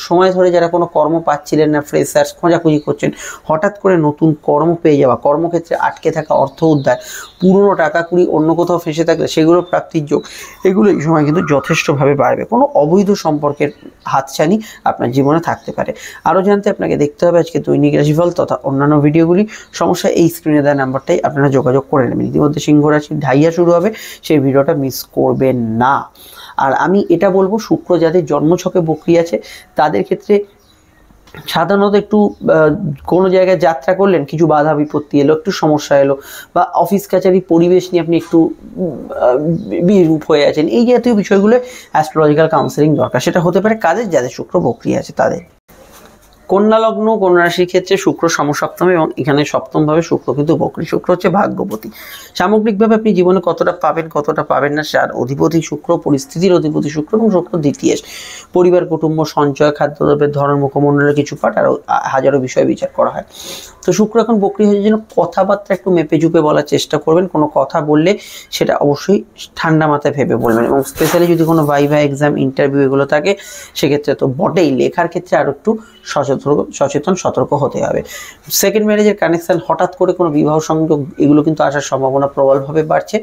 সময় ধরে যারা কোনো কর্ম পাচ্ছিলেন না, ফ্রেশার্স খোঁজাখুঁজি করছেন, হঠাৎ করে নতুন কর্ম পেয়ে যাওয়া, কর্মক্ষেত্রে আটকে থাকা অর্থ উদ্ধার, পুরনো টাকা কুড়ি অন্য কোথাও ফেঁসে থাকলে সেগুলো প্রাপ্তির যোগ, এগুলো এই সময় কিন্তু যথেষ্টভাবে বাড়বে। কোনো অবৈধ সম্পর্কের হাতছানি আপনার জীবনে থাকতে পারে। আরও জানতে আপনাকে দেখতে হবে আজকে দৈনিক রাশিফল তথা অন্যান্য ভিডিওগুলি। সমস্যা এই স্ক্রিনে দেওয়া নাম্বারটাই আপনারা যোগাযোগ করে নেবেন। ইতিমধ্যে সিংহ রাশির ঢাইয়া শুরু হবে, সেই ভিডিওটা মিস করবেন না। আর আমি এটা বলবো, শুক্র যাদের জন্মছকে বকরি আছে তাদের ক্ষেত্রে সাধারণত একটু কোনো জায়গায় যাত্রা করলেন, কিছু বাধা বিপত্তি এলো, একটু সমস্যা এলো, বা অফিস কাছারি পরিবেশ নিয়ে আপনি একটু বিরূপ হয়ে আছেন, এই জাতীয় বিষয়গুলো অ্যাস্ট্রোলজিক্যাল কাউন্সেলিং দরকার। সেটা হতে পারে কাজের যাদের শুক্র বকরি আছে তাদের। কন্যা লগ্ন, কন্যা রাশির ক্ষেত্রে শুক্র সমসপ্তমে এবং এখানে সপ্তমভাবে শুক্র কিন্তু বকরি। শুক্র হচ্ছে ভাগ্যপতি। সামগ্রিকভাবে আপনি জীবনে কতটা পাবেন কতটা পাবেন না, যার অধিপতি শুক্র, পরিস্থিতির অধিপতি শুক্র এবং শুক্র দ্বিতীয়, পরিবার, কুটুম্ব, সঞ্চয়, খাদ্যদ্রব্যের ধরন, মুখমণ্ডলের কিছু পাঠ, আরও হাজারো বিষয় বিচার করা হয়। তো শুক্র এখন বকরি হয়ে জন্য কথাবার্তা একটু মেপে চুপে বলার চেষ্টা করবেন। কোনো কথা বললে সেটা অবশ্যই ঠান্ডা মাথায় ভেবে বলবেন, এবং স্পেশালি যদি কোনো ভাইভা এক্সাম, ইন্টারভিউ এগুলো থাকে সেক্ষেত্রে তো বটেই, লেখার ক্ষেত্রে আরও একটু সচেতন সতর্ক হতে হবে। সেকেন্ড ম্যারেজের কানেকশন, হঠাৎ করে কোনো বিবাহ সংযোগ, এগুলো কিন্তু আসার সম্ভাবনা প্রবলভাবে বাড়ছে।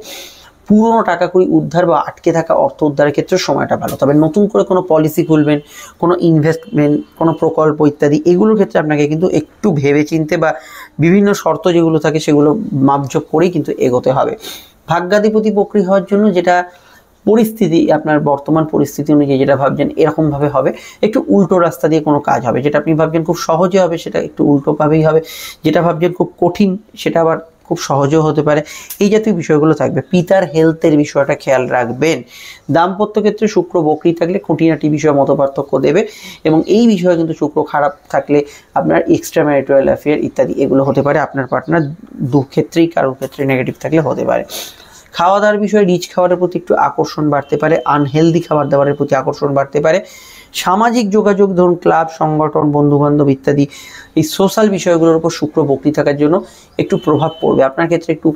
পুরনো টাকা কুড়ি উদ্ধার বা আটকে থাকা অর্থ উদ্ধারের ক্ষেত্রে সময়টা ভালো। তবে নতুন করে কোনো পলিসি খুলবেন, কোনো ইনভেস্টমেন্ট, কোনো প্রকল্প ইত্যাদি, এগুলোর ক্ষেত্রে আপনাকে কিন্তু একটু ভেবে চিনতে বা বিভিন্ন শর্ত যেগুলো থাকে সেগুলো মাপজোপ করেই কিন্তু এগোতে হবে। ভাগ্যাধিপতি বকরি হওয়ার জন্য যেটা পরিস্থিতি, আপনার বর্তমান পরিস্থিতি অনুযায়ী যেটা ভাবছেন এরকমভাবে হবে, একটু উল্টো রাস্তা দিয়ে কোনো কাজ হবে। যেটা আপনি ভাবছেন খুব সহজে হবে সেটা একটু উল্টোভাবেই হবে, যেটা ভাবছেন খুব কঠিন সেটা আবার খুব সহজেও হতে পারে। এই জাতীয় বিষয়গুলো থাকবে। পিতার হেলথের বিষয়টা খেয়াল রাখবেন। দাম্পত্য ক্ষেত্রে শুক্র বকরি থাকলে খুঁটিনাটি বিষয় মতপার্থক্য দেবে, এবং এই বিষয়ে কিন্তু শুক্র খারাপ থাকলে আপনার এক্সট্রা ম্যারিটাল অ্যাফেয়ার ইত্যাদি এগুলো হতে পারে। আপনার পার্টনার দু ক্ষেত্রেই, কারোর ক্ষেত্রে নেগেটিভ থাকলে হতে পারে। খাওয়া দাওয়ার বিষয়ে রিচ খাবারের প্রতি একটু আকর্ষণ বাড়তে পারে, আনহেলদি খাবার দাবারের প্রতি আকর্ষণ বাড়তে পারে। সামাজিক যোগাযোগ, ধরুন ক্লাব, সংগঠন, বন্ধুবান্ধব ইত্যাদি এই সোশ্যাল বিষয়গুলোর উপর শুক্র বকরি থাকার জন্য একটু প্রভাব পড়বে। আপনার ক্ষেত্রে একটু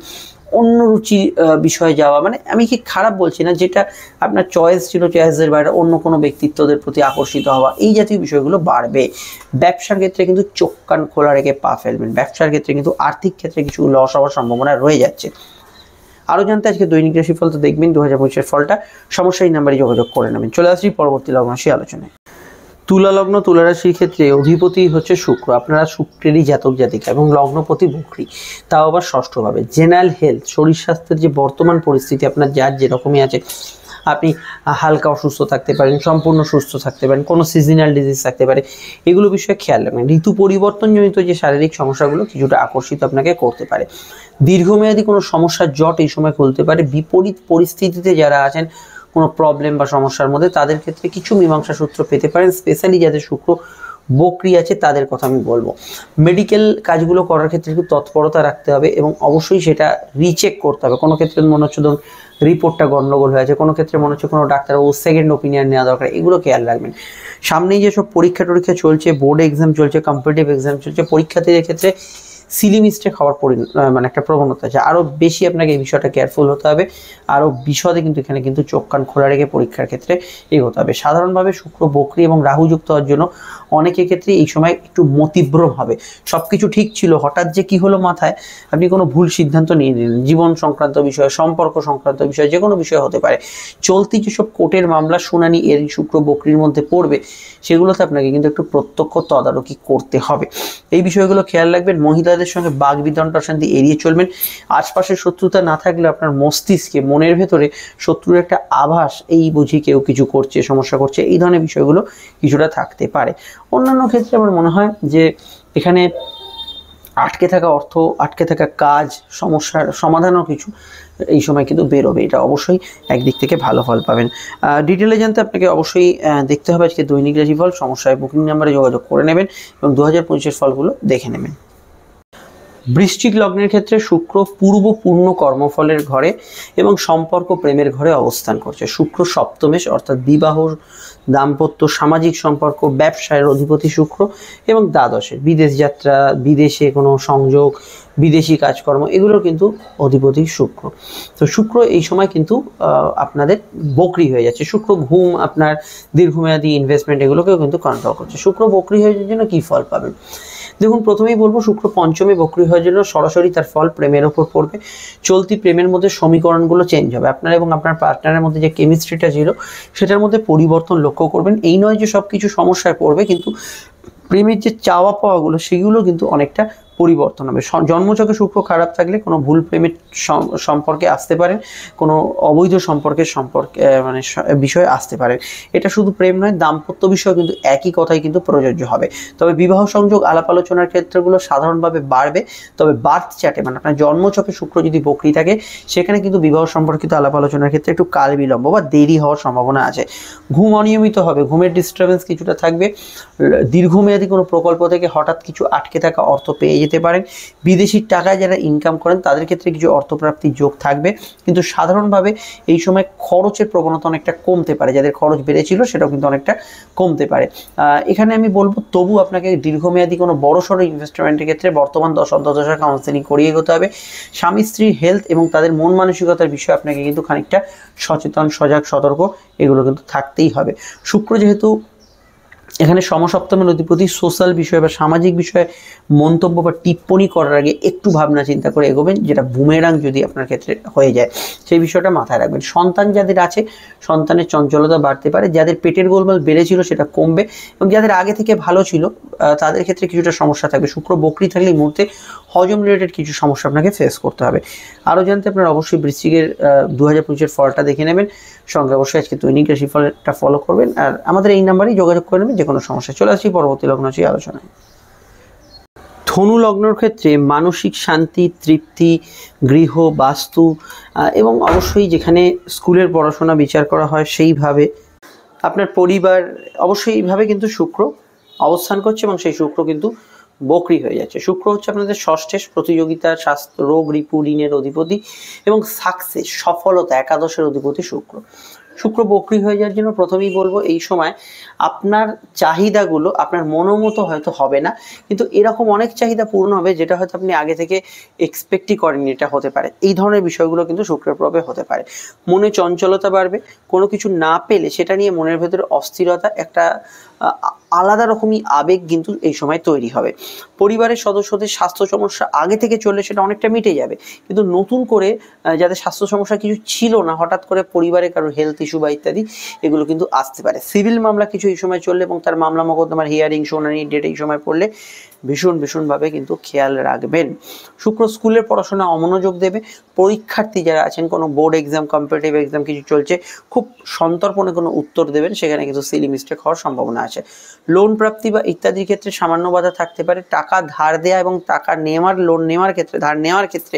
অন্য রুচি বিষয়ে যাওয়া, মানে আমি কি খারাপ বলছি না, যেটা আপনার চয়েস ছিল চয়েসের বাইরে অন্য কোনো ব্যক্তিত্বদের প্রতি আকর্ষিত হওয়া, এই জাতীয় বিষয়গুলো বাড়বে। ব্যবসার ক্ষেত্রে কিন্তু চোখ কান খোলা রেখে পা ফেলবেন। ব্যবসার ক্ষেত্রে কিন্তু আর্থিক ক্ষেত্রে কিছু লস হওয়ার সম্ভাবনা রয়ে যাচ্ছে। আরও জানতে আজকে দৈনিক রাশিফল তো দেখবেন 2025-এর ফলটা, সমস্যা এই নাম্বারে যোগাযোগ করে নেবেন। চলে আসছি পরবর্তী লগ্নরাশি আলোচনায়। তুলা লগ্ন, তুলা রাশির ক্ষেত্রে অধিপতি হচ্ছে শুক্র। আপনারা শুক্রেরই জাতক জাতিকা এবং লগ্নপতি বকরি, তাও আবার ষষ্ঠভাবে। জেনারেল হেলথ, শরীর স্বাস্থ্যের যে বর্তমান পরিস্থিতি আপনার যার যেরকমই আছে, আপনি হালকা অসুস্থ থাকতে পারেন, সম্পূর্ণ সুস্থ থাকতে পারেন, কোনো সিজনাল ডিজিজ থাকতে পারে, এগুলো বিষয়ে খেয়াল রাখবেন। ঋতু পরিবর্তনজনিত যে শারীরিক সমস্যাগুলো কিছুটা আকর্ষিত আপনাকে করতে পারে। দীর্ঘমেয়াদী কোনো সমস্যার জট এই সময় খুলতে পারে। বিপরীত পরিস্থিতিতে যারা আছেন কোনো প্রবলেম বা সমস্যার মধ্যে, তাদের ক্ষেত্রে কিছু মীমাংসা সূত্র পেতে পারেন। স্পেশালি যাদের শুক্র বকরি আছে তাদের কথা আমি বলবো। মেডিকেল কাজগুলো করার ক্ষেত্রে একটু তৎপরতা রাখতে হবে, এবং অবশ্যই সেটা রিচেক করতে হবে। কোনো ক্ষেত্রে মনে হচ্ছে ধরুন রিপোর্টটা গন্ডগোল হয়েছে, কোনো ক্ষেত্রে মনে হচ্ছে কোনো ডাক্তারবাবু সেকেন্ড ওপিনিয়ন নেওয়া দরকার, এগুলো খেয়াল রাখবেন। সামনেই যেসব পরীক্ষা টরীক্ষা চলছে, বোর্ড এক্সাম চলছে, কম্পিটিটিভ এক্সাম চলছে, পরীক্ষার্থীদের ক্ষেত্রে সিলি মিস্টেক হওয়ার মানে একটা প্রবণতা আছে। আরও বেশি আপনাকে এই বিষয়টা কেয়ারফুল হতে হবে, আরও বিশদে কিন্তু এখানে কিন্তু চোখ কান খোলা রেখে পরীক্ষার ক্ষেত্রে এগোতে হবে। সাধারণভাবে শুক্র বকরি এবং রাহু যুক্ত হওয়ার জন্য অনেকের ক্ষেত্রে এই সময় একটু মতিভ্রম হবে। সব কিছু ঠিক ছিল, হঠাৎ যে কি হলো মাথায়, আপনি কোনো ভুল সিদ্ধান্ত নিয়ে নিলেন। জীবন সংক্রান্ত বিষয়, সম্পর্ক সংক্রান্ত বিষয়, যে কোনো বিষয় হতে পারে। চলতি যেসব কোর্টের মামলা শুনানি এর শুক্র বকরির মধ্যে পড়বে, সেগুলোতে আপনাকে কিন্তু একটু প্রত্যক্ষ তদারকি করতে হবে। এই বিষয়গুলো খেয়াল রাখবেন। মহিলাদের সঙ্গে বাগ বিতণ্ডা অশান্তি এড়িয়ে চলবেন। আশপাশের শত্রুতা না থাকলে আপনার মস্তিষ্কে, মনের ভেতরে শত্রুর একটা আভাস, এই বুঝি কেউ কিছু করছে, সমস্যা করছে, এই ধরনের বিষয়গুলো কিছুটা থাকতে পারে। অন্যান্য ক্ষেত্রে আমার মনে হয় যে এখানে আটকে থাকা অর্থ, আটকে থাকা কাজ, সমস্যার সমাধানও কিছু এই সময় কিন্তু বেরোবে। এটা অবশ্যই একদিক থেকে ভালো ফল পাবেন। ডিটেলে জানতে আপনাকে অবশ্যই দেখতে হবে আজকে দৈনিক রাশিফল। সমস্যায় বুকিং নাম্বারে যোগাযোগ করে নেবেন এবং 2025-এর ফলগুলো দেখে নেবেন। বৃশ্চিক লগ্নের ক্ষেত্রে শুক্র পূর্ব পূর্ণ কর্মফলের ঘরে এবং সম্পর্ক প্রেমের ঘরে অবস্থান করছে। শুক্র সপ্তমে, অর্থাৎ বিবাহ, দাম্পত্য, সামাজিক সম্পর্ক, ব্যবসায়ের অধিপতি শুক্র, এবং দ্বাদশে বিদেশ যাত্রা, বিদেশে কোনো সংযোগ, বিদেশি কাজকর্ম, এগুলোর কিন্তু অধিপতি শুক্র। তো শুক্র এই সময় কিন্তু আপনাদের বকরি হয়ে যাচ্ছে। শুক্র ঘুম, আপনার দীর্ঘমেয়াদী ইনভেস্টমেন্ট, এগুলোকেও কিন্তু কন্ট্রোল করছে। শুক্র বকরি হয়ে যাওয়ার জন্য কী ফল পাবেন? দেখুন, প্রথমেই বলবো শুক্র পঞ্চমে বকরি হওয়ার জন্য সরাসরি তার ফল প্রেমের ওপর পড়বে। চলতি প্রেমের মধ্যে সমীকরণগুলো চেঞ্জ হবে। আপনার এবং আপনার পার্টনারের মধ্যে যে কেমিস্ট্রিটা ছিল সেটার মধ্যে পরিবর্তন লক্ষ্য করবেন। এই নয় যে সব কিছু সমস্যায় পড়বে, কিন্তু প্রেমের যে চাওয়া পাওয়াগুলো সেগুলো কিন্তু অনেকটা পরিবর্তন হবে। জন্মছকে শুক্র খারাপ থাকলে কোনো ভুল প্রেমের সম্পর্কে আসতে পারেন, কোনো অবৈধ সম্পর্কে মানে বিষয়ে আসতে পারেন। এটা শুধু প্রেম নয়, দাম্পত্য বিষয় কিন্তু একই কথাই কিন্তু প্রযোজ্য হবে। তবে বিবাহ সংযোগ, আলাপ আলোচনার ক্ষেত্রগুলো সাধারণভাবে বাড়বে। তবে বার্থ চার্টে, মানে আপনার জন্মছকে শুক্র যদি বকরি থাকে, সেখানে কিন্তু বিবাহ সম্পর্কিত আলাপ আলোচনার ক্ষেত্রে একটু কাল বিলম্ব বা দেরি হওয়ার সম্ভাবনা আছে। ঘুম অনিয়মিত হবে, ঘুমের ডিস্টারবেন্স কিছুটা থাকবে। দীর্ঘমেয়াদী কোনো প্রকল্প থেকে হঠাৎ কিছু আটকে থাকা অর্থ পেয়ে যেতে পারেন। বিদেশি টাকায় যারা ইনকাম করেন তাদের ক্ষেত্রে কিছু অর্থপ্রাপ্তির যোগ থাকবে, কিন্তু সাধারণভাবে এই সময় খরচের প্রবণতা অনেকটা কমতে পারে। যাদের খরচ বেড়েছিল সেটাও কিন্তু অনেকটা কমতে পারে। এখানে আমি বলবো তবু আপনাকে দীর্ঘমেয়াদী কোনো বড়সড় ইনভেস্টমেন্টের ক্ষেত্রে বর্তমান দশা কাউন্সেলিং করিয়ে এগোতে হবে। স্বামী স্ত্রীর হেলথ এবং তাদের মন মানসিকতার বিষয়ে আপনাকে কিন্তু খানিকটা সচেতন, সজাগ, সতর্ক, এগুলো কিন্তু থাকতেই হবে। শুক্র যেহেতু এখানে সমসপ্তমের অধিপতি সোশ্যাল বিষয় বা সামাজিক বিষয়ে মন্তব্য বা টিপ্পণী করার আগে একটু ভাবনা চিন্তা করে এগোবেন, যেটা বুমেরাং যদি আপনার ক্ষেত্রে হয়ে যায় সেই বিষয়টা মাথায় রাখবেন। সন্তান যাদের আছে সন্তানের চঞ্চলতা বাড়তে পারে, যাদের পেটের গোলমাল বেড়েছিল সেটা কমবে, এবং যাদের আগে থেকে ভালো ছিল তাদের ক্ষেত্রে কিছুটা সমস্যা থাকবে। শুক্র বকরি থাকলে এই মুহূর্তে হজম রিলেটেড কিছু সমস্যা আপনাকে ফেস করতে হবে। আরও জানতে আপনারা অবশ্যই বৃশ্চিকের 2025-এর ফলটা দেখে নেবেন, সঙ্গে অবশ্যই আজকে দৈনিক রাশি ফলটা ফলো করবেন, আর আমাদের এই নাম্বারেই যোগাযোগ করে নেবেন যে কোনো সমস্যা। চলে আসছি পরবর্তী লগ্ন রাশি আলোচনায়। ধনু লগ্নের ক্ষেত্রে মানসিক শান্তি, তৃপ্তি, গৃহ, বাস্তু এবং অবশ্যই যেখানে স্কুলের পড়াশোনা বিচার করা হয় সেইভাবে আপনার পরিবার, অবশ্যই এইভাবে কিন্তু শুক্র অবস্থান করছে, এবং সেই শুক্র কিন্তু বকরি হয়ে যাচ্ছে। শুক্র হচ্ছে আপনাদের ষষ্ঠের প্রতিযোগিতা, স্বাস্থ্য, রোগ, রিপু, ঋণের অধিপতি এবং সাকসেস, সফলতা, একাদশের অধিপতি শুক্র। শুক্র বকরি হয়ে যাওয়ার জন্য প্রথমেই বলবো এই সময় আপনার চাহিদাগুলো আপনার মনোমতো হয়তো হবে না, কিন্তু এরকম অনেক চাহিদা পূর্ণ হবে যেটা হয়তো আপনি আগে থেকে এক্সপেক্টই করেননি এটা হতে পারে। এই ধরনের বিষয়গুলো কিন্তু শুক্রের প্রভাবে হতে পারে। মনে চঞ্চলতা বাড়বে, কোনো কিছু না পেলে সেটা নিয়ে মনের ভেতরে অস্থিরতা, একটা আলাদা রকমই আবেগ কিন্তু এই সময় তৈরি হবে। পরিবারের সদস্যদের স্বাস্থ্য সমস্যা আগে থেকে চললে সেটা অনেকটা মিটে যাবে, কিন্তু নতুন করে যাদের স্বাস্থ্য সমস্যা কিছু ছিল না, হঠাৎ করে পরিবারে কারোর হেলথ ইস্যু বা ইত্যাদি এগুলো কিন্তু আসতে পারে। সিভিল মামলা কিছু এই সময় চললে এবং তার মামলা মোকদ্দমার হিয়ারিং, শুনানি, ডেট এই সময় পড়লে ভীষণভাবে কিন্তু খেয়াল রাখবেন। শুক্র স্কুলের পড়াশোনা অমনোযোগ দেবে। পরীক্ষার্থী যারা আছেন, কোনো বোর্ড এক্সাম, কম্পিটিটিভ এক্সাম কিছু চলছে, খুব সন্তর্পণে কোনো উত্তর দেবেন, সেখানে কিন্তু সিলি মিস্টেক হওয়ার সম্ভাবনা আছে। লোন প্রাপ্তি বা ইত্যাদির ক্ষেত্রে সামান্য বাধা থাকতে পারে। টাকা ধার দেওয়া এবং টাকা নেওয়ার, লোন নেওয়ার ক্ষেত্রে, ধার নেওয়ার ক্ষেত্রে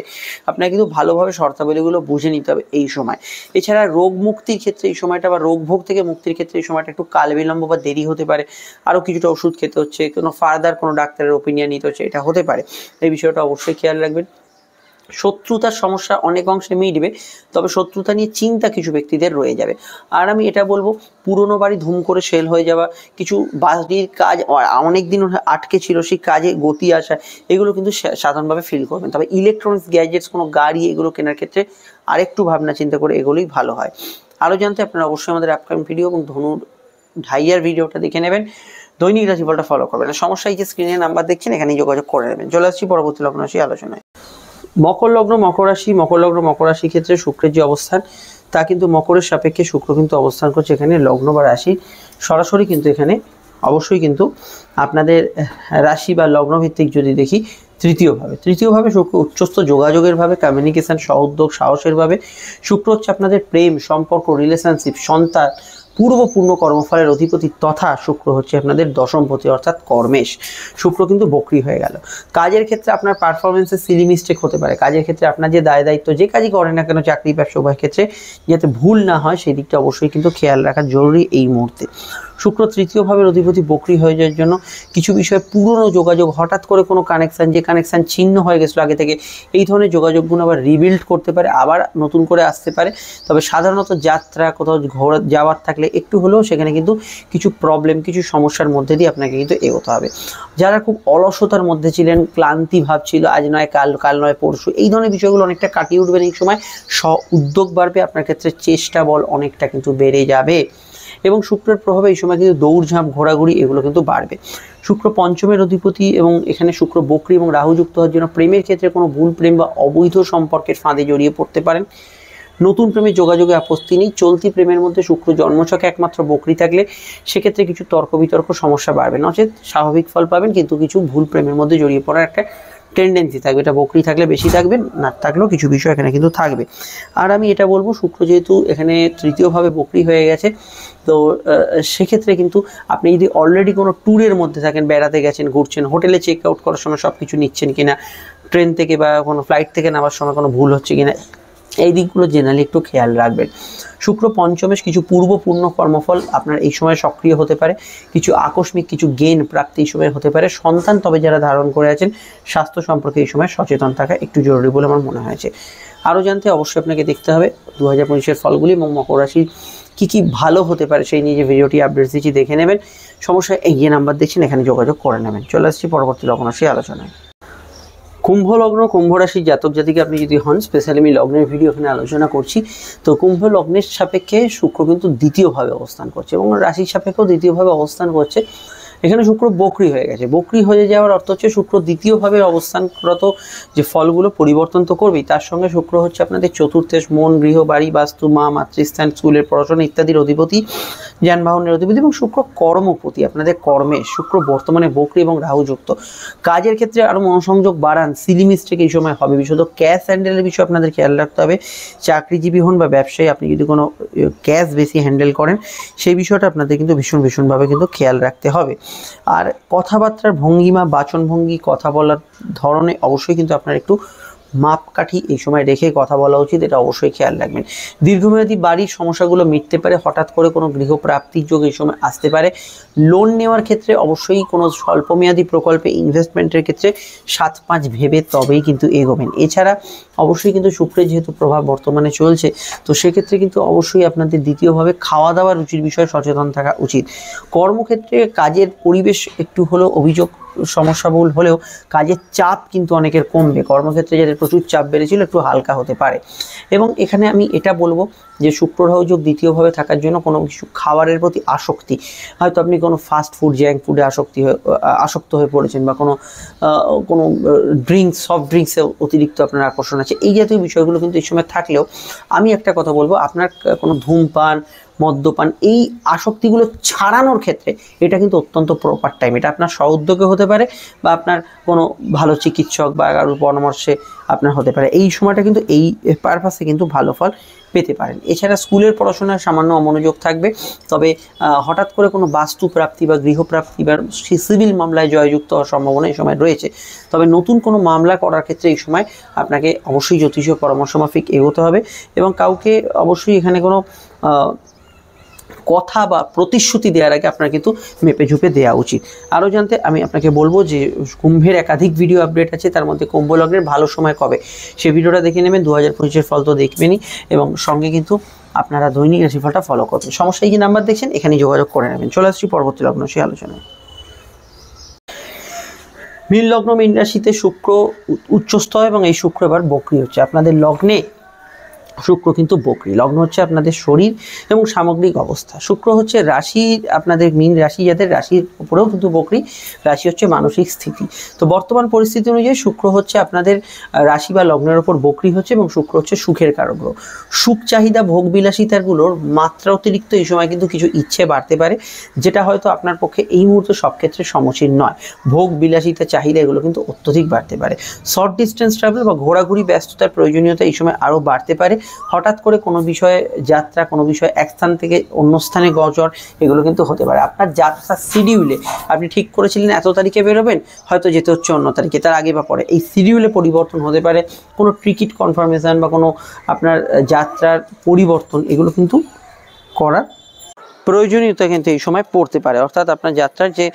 আপনাকে কিন্তু ভালোভাবে শর্তাবলীগুলো বুঝে নিতে হবে এই সময়। এছাড়া রোগ মুক্তির ক্ষেত্রে এই সময়টা, বা রোগ ভোগ থেকে মুক্তির ক্ষেত্রে এই সময়টা একটু কাল বিলম্ব বা দেরি হতে পারে। আরও কিছুটা ওষুধ খেতে হচ্ছে, কোনো ফার্দার কোনো ডাক্তারের ওপিনিয়ন নিতে হচ্ছে, এটা হতে পারে। এই বিষয়টা অবশ্যই খেয়াল রাখবেন। শত্রুতার সমস্যা অনেক অংশে মিটবে, তবে শত্রুতা নিয়ে চিন্তা কিছু ব্যক্তিদের রয়ে যাবে। আর আমি এটা বলবো, পুরনো বাড়ি ধুম করে সেল হয়ে যাওয়া, কিছু বাড়ির কাজ অনেক দিন আটকে ছিল সেই কাজে গতি আসা, এগুলো কিন্তু সাধারণভাবে ফিল করবেন। তবে ইলেকট্রনিক্স গ্যাজেটস, কোনো গাড়ি এগুলো কেনার ক্ষেত্রে আরেকটু ভাবনা চিন্তা করে এগুলোই ভালো হয়। আরও জানতে আপনারা অবশ্যই আমাদের আপকামিং ভিডিও এবং ধনুর ঢাইয়ার ভিডিওটা দেখে নেবেন, দৈনিক রাশিফলটা ফলো করবেন। সমস্যা এই যে স্ক্রিনে নাম্বার দেখছেন, এখানেই যোগাযোগ করে নেবেন। চলে আসছি পরবর্তী লগ্ন রাশি আলোচনায়। মকর লগ্ন, মকর রাশি ক্ষেত্রে শুক্রের যে অবস্থান তা কিন্তু মকরের সাপেক্ষে শুক্র কিন্তু অবস্থান করছে এখানে লগ্ন বা রাশি সরাসরি, কিন্তু এখানে অবশ্যই কিন্তু আপনাদের রাশি বা লগ্ন ভিত্তিক যদি দেখি তৃতীয়ভাবে শুক্র উচ্চস্থ যোগাযোগের ভাবে, কমিউনিকেশন, সহোদ্যোগ, সাহসের ভাবে। শুক্র হচ্ছে আপনাদের প্রেম, সম্পর্ক, রিলেশনশিপ, সন্তান, পূর্ণ কর্মফলের অধিপতি, তথা শুক্র হচ্ছে আপনাদের দশমপতি অর্থাৎ কর্মেশ। শুক্র কিন্তু বকরি হয়ে গেল। কাজের ক্ষেত্রে আপনার পারফরমেন্সে সিলি মিস্টেক হতে পারে। কাজের ক্ষেত্রে আপনার যে দায় দায়িত্ব, যে কাজই করেন না কেন, চাকরি, ব্যবসা, উভয় ক্ষেত্রে যাতে ভুল না হয় সেই দিকটা অবশ্যই কিন্তু খেয়াল রাখা জরুরি এই মুহূর্তে। শুক্র তৃতীয়ভাবের অধিপতি বকরি হয়ে যাওয়ার জন্য কিছু বিষয়ে পুরনো যোগাযোগ, হঠাৎ করে কোনো কানেকশান, যে কানেকশান ছিন্ন হয়ে গেছিলো আগে থেকে, এই ধরনের যোগাযোগগুলো আবার রিবিল্ড করতে পারে, আবার নতুন করে আসতে পারে। তবে সাধারণত যাত্রা, কোথাও যাওয়ার থাকলে একটু হলেও সেখানে কিন্তু কিছু প্রবলেম, কিছু সমস্যার মধ্যে দিয়ে আপনাকে কিন্তু এগোতে হবে। যারা খুব অলসতার মধ্যে ছিলেন, ক্লান্তি ভাব ছিল, আজ নয় কাল, কাল নয় পরশু, এই ধরনের বিষয়গুলো অনেকটা কাটিয়ে উঠবেন এই সময়। উদ্যোগ বাড়বে, আপনার ক্ষেত্রে চেষ্টা বল অনেকটা কিন্তু বেড়ে যাবে, এবং শুক্রের প্রভাবে এই সময় কিন্তু দৌড়ঝাঁপ, ঘোরাঘুরি এগুলো কিন্তু বাড়বে। শুক্র পঞ্চমের অধিপতি, এবং এখানে শুক্র বকরি এবং রাহু যুক্ত হওয়ার জন্য প্রেমের ক্ষেত্রে কোনো ভুল প্রেম বা অবৈধ সম্পর্কের ফাঁদে জড়িয়ে পড়তে পারেন। নতুন প্রেমের যোগাযোগে আপত্তি নেই। চলতি প্রেমের মধ্যে শুক্র জন্মছকে একমাত্র বকরি থাকলে সেক্ষেত্রে কিছু তর্ক বিতর্ক সমস্যা বাড়বে, নচেত স্বাভাবিক ফল পাবেন, কিন্তু কিছু ভুল প্রেমের মধ্যে জড়িয়ে পড়ার একটা টেন্ডেন্সি থাকবে। এটা বকরি থাকলে বেশি থাকবে, না থাকলেও কিছু বিষয় এখানে কিন্তু থাকবে। আর আমি এটা বলবো, শুক্র যেহেতু এখানে তৃতীয়ভাবে বকরি হয়ে গেছে, তো সেক্ষেত্রে কিন্তু আপনি যদি অলরেডি কোনো ট্যুরের মধ্যে থাকেন, বেড়াতে গেছেন, ঘুরছেন, হোটেলে চেক আউট করার সময় সব কিছু নিচ্ছেন কিনা, ট্রেন থেকে বা কোনো ফ্লাইট থেকে নামার সময় কোনো ভুল হচ্ছে কিনা, এই দিকগুলো জেনারেলি একটু খেয়াল রাখবেন। শুক্র পঞ্চমেশ, কিছু পূর্ণ কর্মফল আপনার এই সময় সক্রিয় হতে পারে, কিছু আকস্মিক কিছু গেইন প্রাপ্তি এই সময় হতে পারে। সন্তান তবে যারা ধারণ করে আছেন, স্বাস্থ্য সম্পর্কে এই সময় সচেতন থাকা একটু জরুরি বলে আমার মনে হয়েছে। আরও জানতে অবশ্যই আপনাকে দেখতে হবে 2025-এর ফলগুলি এবং মকর রাশির কী ভালো হতে পারে সেই নিয়ে যে ভিডিওটি আপডেট দিচ্ছি দেখে নেবেন। সমস্যা এগিয়ে নাম্বার দেখছেন, এখানে যোগাযোগ করে নেবেন। চলে আসছি পরবর্তী লগ্ন রাশি আলোচনায়। কুম্ভ লগ্ন কুম্ভ রাশির জাতক জাতিকে আপনি যদি হন, স্পেশালি আমি লগ্নের ভিডিও এখানে আলোচনা করছি, তো কুম্ভ লগ্নের সাপেক্ষে শুক্র কিন্তু দ্বিতীয়ভাবে অবস্থান করছে এবং রাশির সাপেক্ষেও দ্বিতীয়ভাবে অবস্থান করছে। এখানে শুক্র বকরি হয়ে গেছে। বকরি হয়ে যাওয়ার অর্থ হচ্ছে শুক্র দ্বিতীয়ভাবে অবস্থানরত যে ফলগুলো পরিবর্তন তো করবেই, তার সঙ্গে শুক্র হচ্ছে আপনাদের চতুর্থেশ, মন, গৃহ, বাড়ি, বাস্তু, মা, মাতৃস্থান, স্কুলের পড়াশোনা ইত্যাদির অধিপতি, যানবাহনের অধিপতি এবং শুক্র কর্মপতি। আপনাদের কর্মে শুক্র বর্তমানে বকরি এবং রাহুযুক্ত। কাজের ক্ষেত্রে আরও মনোসংযোগ বাড়ান, সিলি মিস্টেক এই সময় হবে। বিশেষত ক্যাশ হ্যান্ডেলের বিষয়ে আপনাদের খেয়াল রাখতে হবে। চাকরিজীবী হন বা ব্যবসায়ী, আপনি যদি কোনো ক্যাশ বেশি হ্যান্ডেল করেন, সেই বিষয়টা আপনাদের কিন্তু ভীষণভাবে কিন্তু খেয়াল রাখতে হবে। আর কথাবার্তার ভঙ্গিমা, বাচনভঙ্গি, কথা বলার ধরনে অবশ্যই কিন্তু আপনার একটু মাপকাঠি এই সময় রেখে কথা বলা উচিত, এটা অবশ্যই খেয়াল রাখবেন। দীর্ঘমেয়াদী বাড়ির সমস্যাগুলো মিটতে পারে, হঠাৎ করে কোনো গৃহপ্রাপ্তির যোগ এই সময় আসতে পারে। লোন নেওয়ার ক্ষেত্রে অবশ্যই কোনো স্বল্পমেয়াদী প্রকল্পে ইনভেস্টমেন্টের ক্ষেত্রে 7-5 ভেবে তবেই কিন্তু এগোবেন। এছাড়া অবশ্যই কিন্তু শুক্রের যেহেতু প্রভাব বর্তমানে চলছে, তো সেক্ষেত্রে কিন্তু অবশ্যই আপনাদের দ্বিতীয়ভাবে খাওয়া দাওয়া রুচির বিষয়ে সচেতন থাকা উচিত। কর্মক্ষেত্রে কাজের পরিবেশ একটু হলেও অভিযোগ সমস্যাবহুল হলেও কাজের চাপ কিন্তু অনেকের কমবে। কর্মক্ষেত্রে যাদের প্রচুর চাপ বেড়েছিল একটু হালকা হতে পারে। এবং এখানে আমি এটা বলবো যে শুক্র রাহু যোগ দ্বিতীয়ভাবে থাকার জন্য কোনো কিছু খাবারের প্রতি আসক্তি, হয়তো আপনি কোনো ফাস্ট ফুড, জ্যাঙ্ক ফুডে আসক্ত হয়ে পড়েছেন, বা কোনো ড্রিঙ্কস, সফট ড্রিঙ্কসে অতিরিক্ত আপনার আকর্ষণ আছে, এই জাতীয় বিষয়গুলো কিন্তু এই সময় থাকলেও আমি একটা কথা বলবো, আপনার কোনো ধূমপান, মদ্যপান, এই আসক্তিগুলো ছাড়ানোর ক্ষেত্রে এটা কিন্তু অত্যন্ত প্রপার টাইম। এটা আপনার স্বউদ্যোগে হতে পারে বা আপনার কোনো ভালো চিকিৎসক বা কারোর পরামর্শে আপনার হতে পারে। এই সময়টা কিন্তু এই পারপাসে কিন্তু ভালো ফল পেতে পারেন। এছাড়া স্কুলের পড়াশোনায় সামান্য অমনোযোগ থাকবে, তবে হঠাৎ করে কোনো বাস্তু প্রাপ্তি বা গৃহপ্রাপ্তি বা সিভিল মামলায় জয়যুক্ত হওয়ার সম্ভাবনা এই সময় রয়েছে। তবে নতুন কোনো মামলা করার ক্ষেত্রে এই সময় আপনাকে অবশ্যই জ্যোতিষীয় পরামর্শ মাফিক এগোতে হবে এবং কাউকে অবশ্যই এখানে কোনো কথা বা প্রতিশ্রুতি দেওয়ার আগে আপনার কিন্তু মেপে ঝুপে দেওয়া উচিত। আরও জানতে আমি আপনাকে বলবো যে কুম্ভের একাধিক ভিডিও আপডেট আছে, তার মধ্যে কুম্ভ লগ্নের ভালো সময় কবে সেই ভিডিওটা দেখে নেবেন। 2025-এর ফল তো দেখবেনই এবং সঙ্গে কিন্তু আপনারা দৈনিক রাশিফলটা ফলো করবেন। সমস্যায় কি নাম্বার দেখছেন, এখানে যোগাযোগ করে নেবেন। চলে আসছি পরবর্তী লগ্ন সেই আলোচনায়। মীন লগ্ন, মীন রাশিতে শুক্র উচ্চস্থ হয় এবং এই শুক্র এবার বক্রি হচ্ছে। আপনাদের লগ্নে শুক্র কিন্তু বকরি। লগ্ন হচ্ছে আপনাদের শরীর এবং সামগ্রিক অবস্থা। শুক্র হচ্ছে রাশি, আপনাদের মীন রাশি, যাদের রাশির উপরেও কিন্তু বকরি। রাশি হচ্ছে মানসিক স্থিতি। তো বর্তমান পরিস্থিতি অনুযায়ী শুক্র হচ্ছে আপনাদের রাশি বা লগ্নের ওপর বকরি হচ্ছে এবং শুক্র হচ্ছে সুখের কারক গ্রহ। সুখ চাহিদা, ভোগ বিলাসিতাগুলোর মাত্রা অতিরিক্ত এই সময় কিন্তু কিছু ইচ্ছে বাড়তে পারে, যেটা হয়তো আপনার পক্ষে এই মুহূর্তে সব ক্ষেত্রে সমীচীন নয়। ভোগ বিলাসিতা চাহিদা এগুলো কিন্তু অত্যধিক বাড়তে পারে। শর্ট ডিস্টেন্স ট্রাভেল বা ঘোরাঘুরি ব্যস্ততার প্রয়োজনীয়তা এই সময় আরও বাড়তে পারে। হঠাৎ করে কোনো বিষয়ে যাত্রা, কোনো বিষয়ে এক স্থান থেকে অন্য স্থানে গচর, এগুলো কিন্তু হতে পারে। আপনার যাত্রা শিডিউলে আপনি ঠিক করেছিলেন এত তারিখে বেরোবেন, হয়তো যেতে হচ্ছে অন্য তারিখে, তার আগে বা পরে। এই শিডিউলে পরিবর্তন হতে পারে, কোনো টিকিট কনফার্মেশন বা কোনো আপনার যাত্রার পরিবর্তন, এগুলো কিন্তু করার প্রয়োজনীয়তা কিন্তু এই সময় পড়তে পারে। অর্থাৎ আপনার যাত্রার যে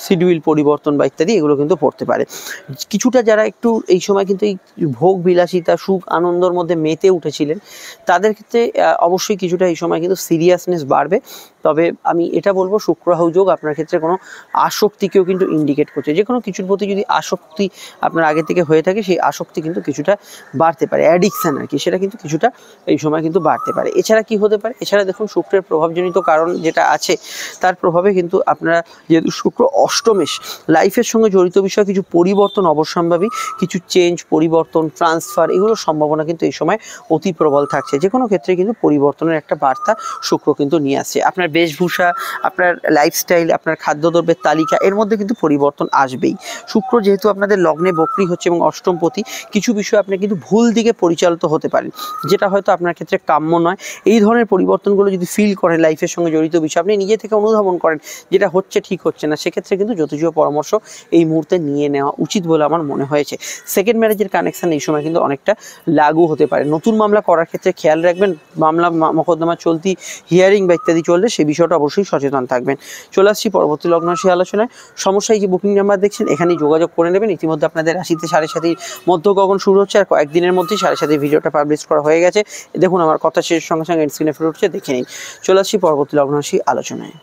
শিডিউল পরিবর্তন বা ইত্যাদি এগুলো কিন্তু পড়তে পারে। কিছুটা যারা একটু এই সময় কিন্তু এই ভোগ বিলাসিতা, সুখ আনন্দর মধ্যে মেতে উঠেছিলেন, তাদের ক্ষেত্রে অবশ্যই কিছুটা এই সময় কিন্তু সিরিয়াসনেস বাড়বে। তবে আমি এটা বলবো, শুক্র রাহু যোগ আপনার ক্ষেত্রে কোনো আসক্তিকেও কিন্তু ইন্ডিকেট করছে। যে কোনো কিছুর প্রতি যদি আসক্তি আপনার আগে থেকে হয়ে থাকে, সেই আসক্তি কিন্তু কিছুটা বাড়তে পারে, অ্যাডিকশান আর কি, সেটা কিন্তু কিছুটা এই সময় কিন্তু বাড়তে পারে। এছাড়া কি হতে পারে, এছাড়া দেখুন শুক্রের প্রভাবজনিত কারণ যেটা আছে, তার প্রভাবে কিন্তু আপনারা যেহেতু শুক্র অষ্টমেশ, লাইফের সঙ্গে জড়িত বিষয়ে কিছু পরিবর্তন অবশ্যম্ভাবী, কিছু চেঞ্জ, পরিবর্তন, ট্রান্সফার, এগুলোর সম্ভাবনা কিন্তু এই সময় অতি প্রবল থাকছে। যে কোনো ক্ষেত্রে কিন্তু পরিবর্তনের একটা বার্তা শুক্র কিন্তু নিয়ে আসছে। আপনার বেশভূষা, আপনার লাইফস্টাইল, আপনার খাদ্যদ্রব্যের তালিকা, এর মধ্যে কিন্তু পরিবর্তন আসবেই। শুক্র যেহেতু আপনাদের লগ্নে বক্রি হচ্ছে এবং অষ্টমপতি, কিছু বিষয় আপনি কিন্তু ভুল দিকে পরিচালিত হতে পারেন, যেটা হয়তো আপনার ক্ষেত্রে কাম্য নয়। এই ধরনের পরিবর্তনগুলো যদি ফিল করেন, লাইফের সঙ্গে জড়িত বিষয় আপনি নিজে থেকে অনুধাবন করেন যেটা হচ্ছে ঠিক হচ্ছে না, সেক্ষেত্রে কিন্তু জ্যোতিষীয় পরামর্শ এই মুহূর্তে নিয়ে নেওয়া উচিত বলে আমার মনে হয়েছে। সেকেন্ড ম্যারেজের কানেকশন এই সময় কিন্তু অনেকটা লাগু হতে পারে। নতুন মামলা করার ক্ষেত্রে খেয়াল রাখবেন, মামলা মোকদ্দমা চলতি, হিয়ারিং বা ইত্যাদি চললে সেই বিষয়টা অবশ্যই সচেতন থাকবেন। চলে আসছি পরবর্তী লগ্ন রাশি আলোচনায়। সমস্যায় যে বুকিং নাম্বার দেখছেন, এখানেই যোগাযোগ করে নেবেন। ইতিমধ্যে আপনাদের রাশিতে 7.5 মধ্য গগন শুরু হচ্ছে, আর কয়েকদিনের মধ্যেই 7.5 ভিডিওটা পাবলিশ করা হয়ে গেছে। দেখুন আমার কথা শেষের সঙ্গে সঙ্গে স্ক্রিনে ফুটে উঠছে, দেখে নিন। চলে আসছি পরবর্তী লগ্ন রাশি আলোচনায়।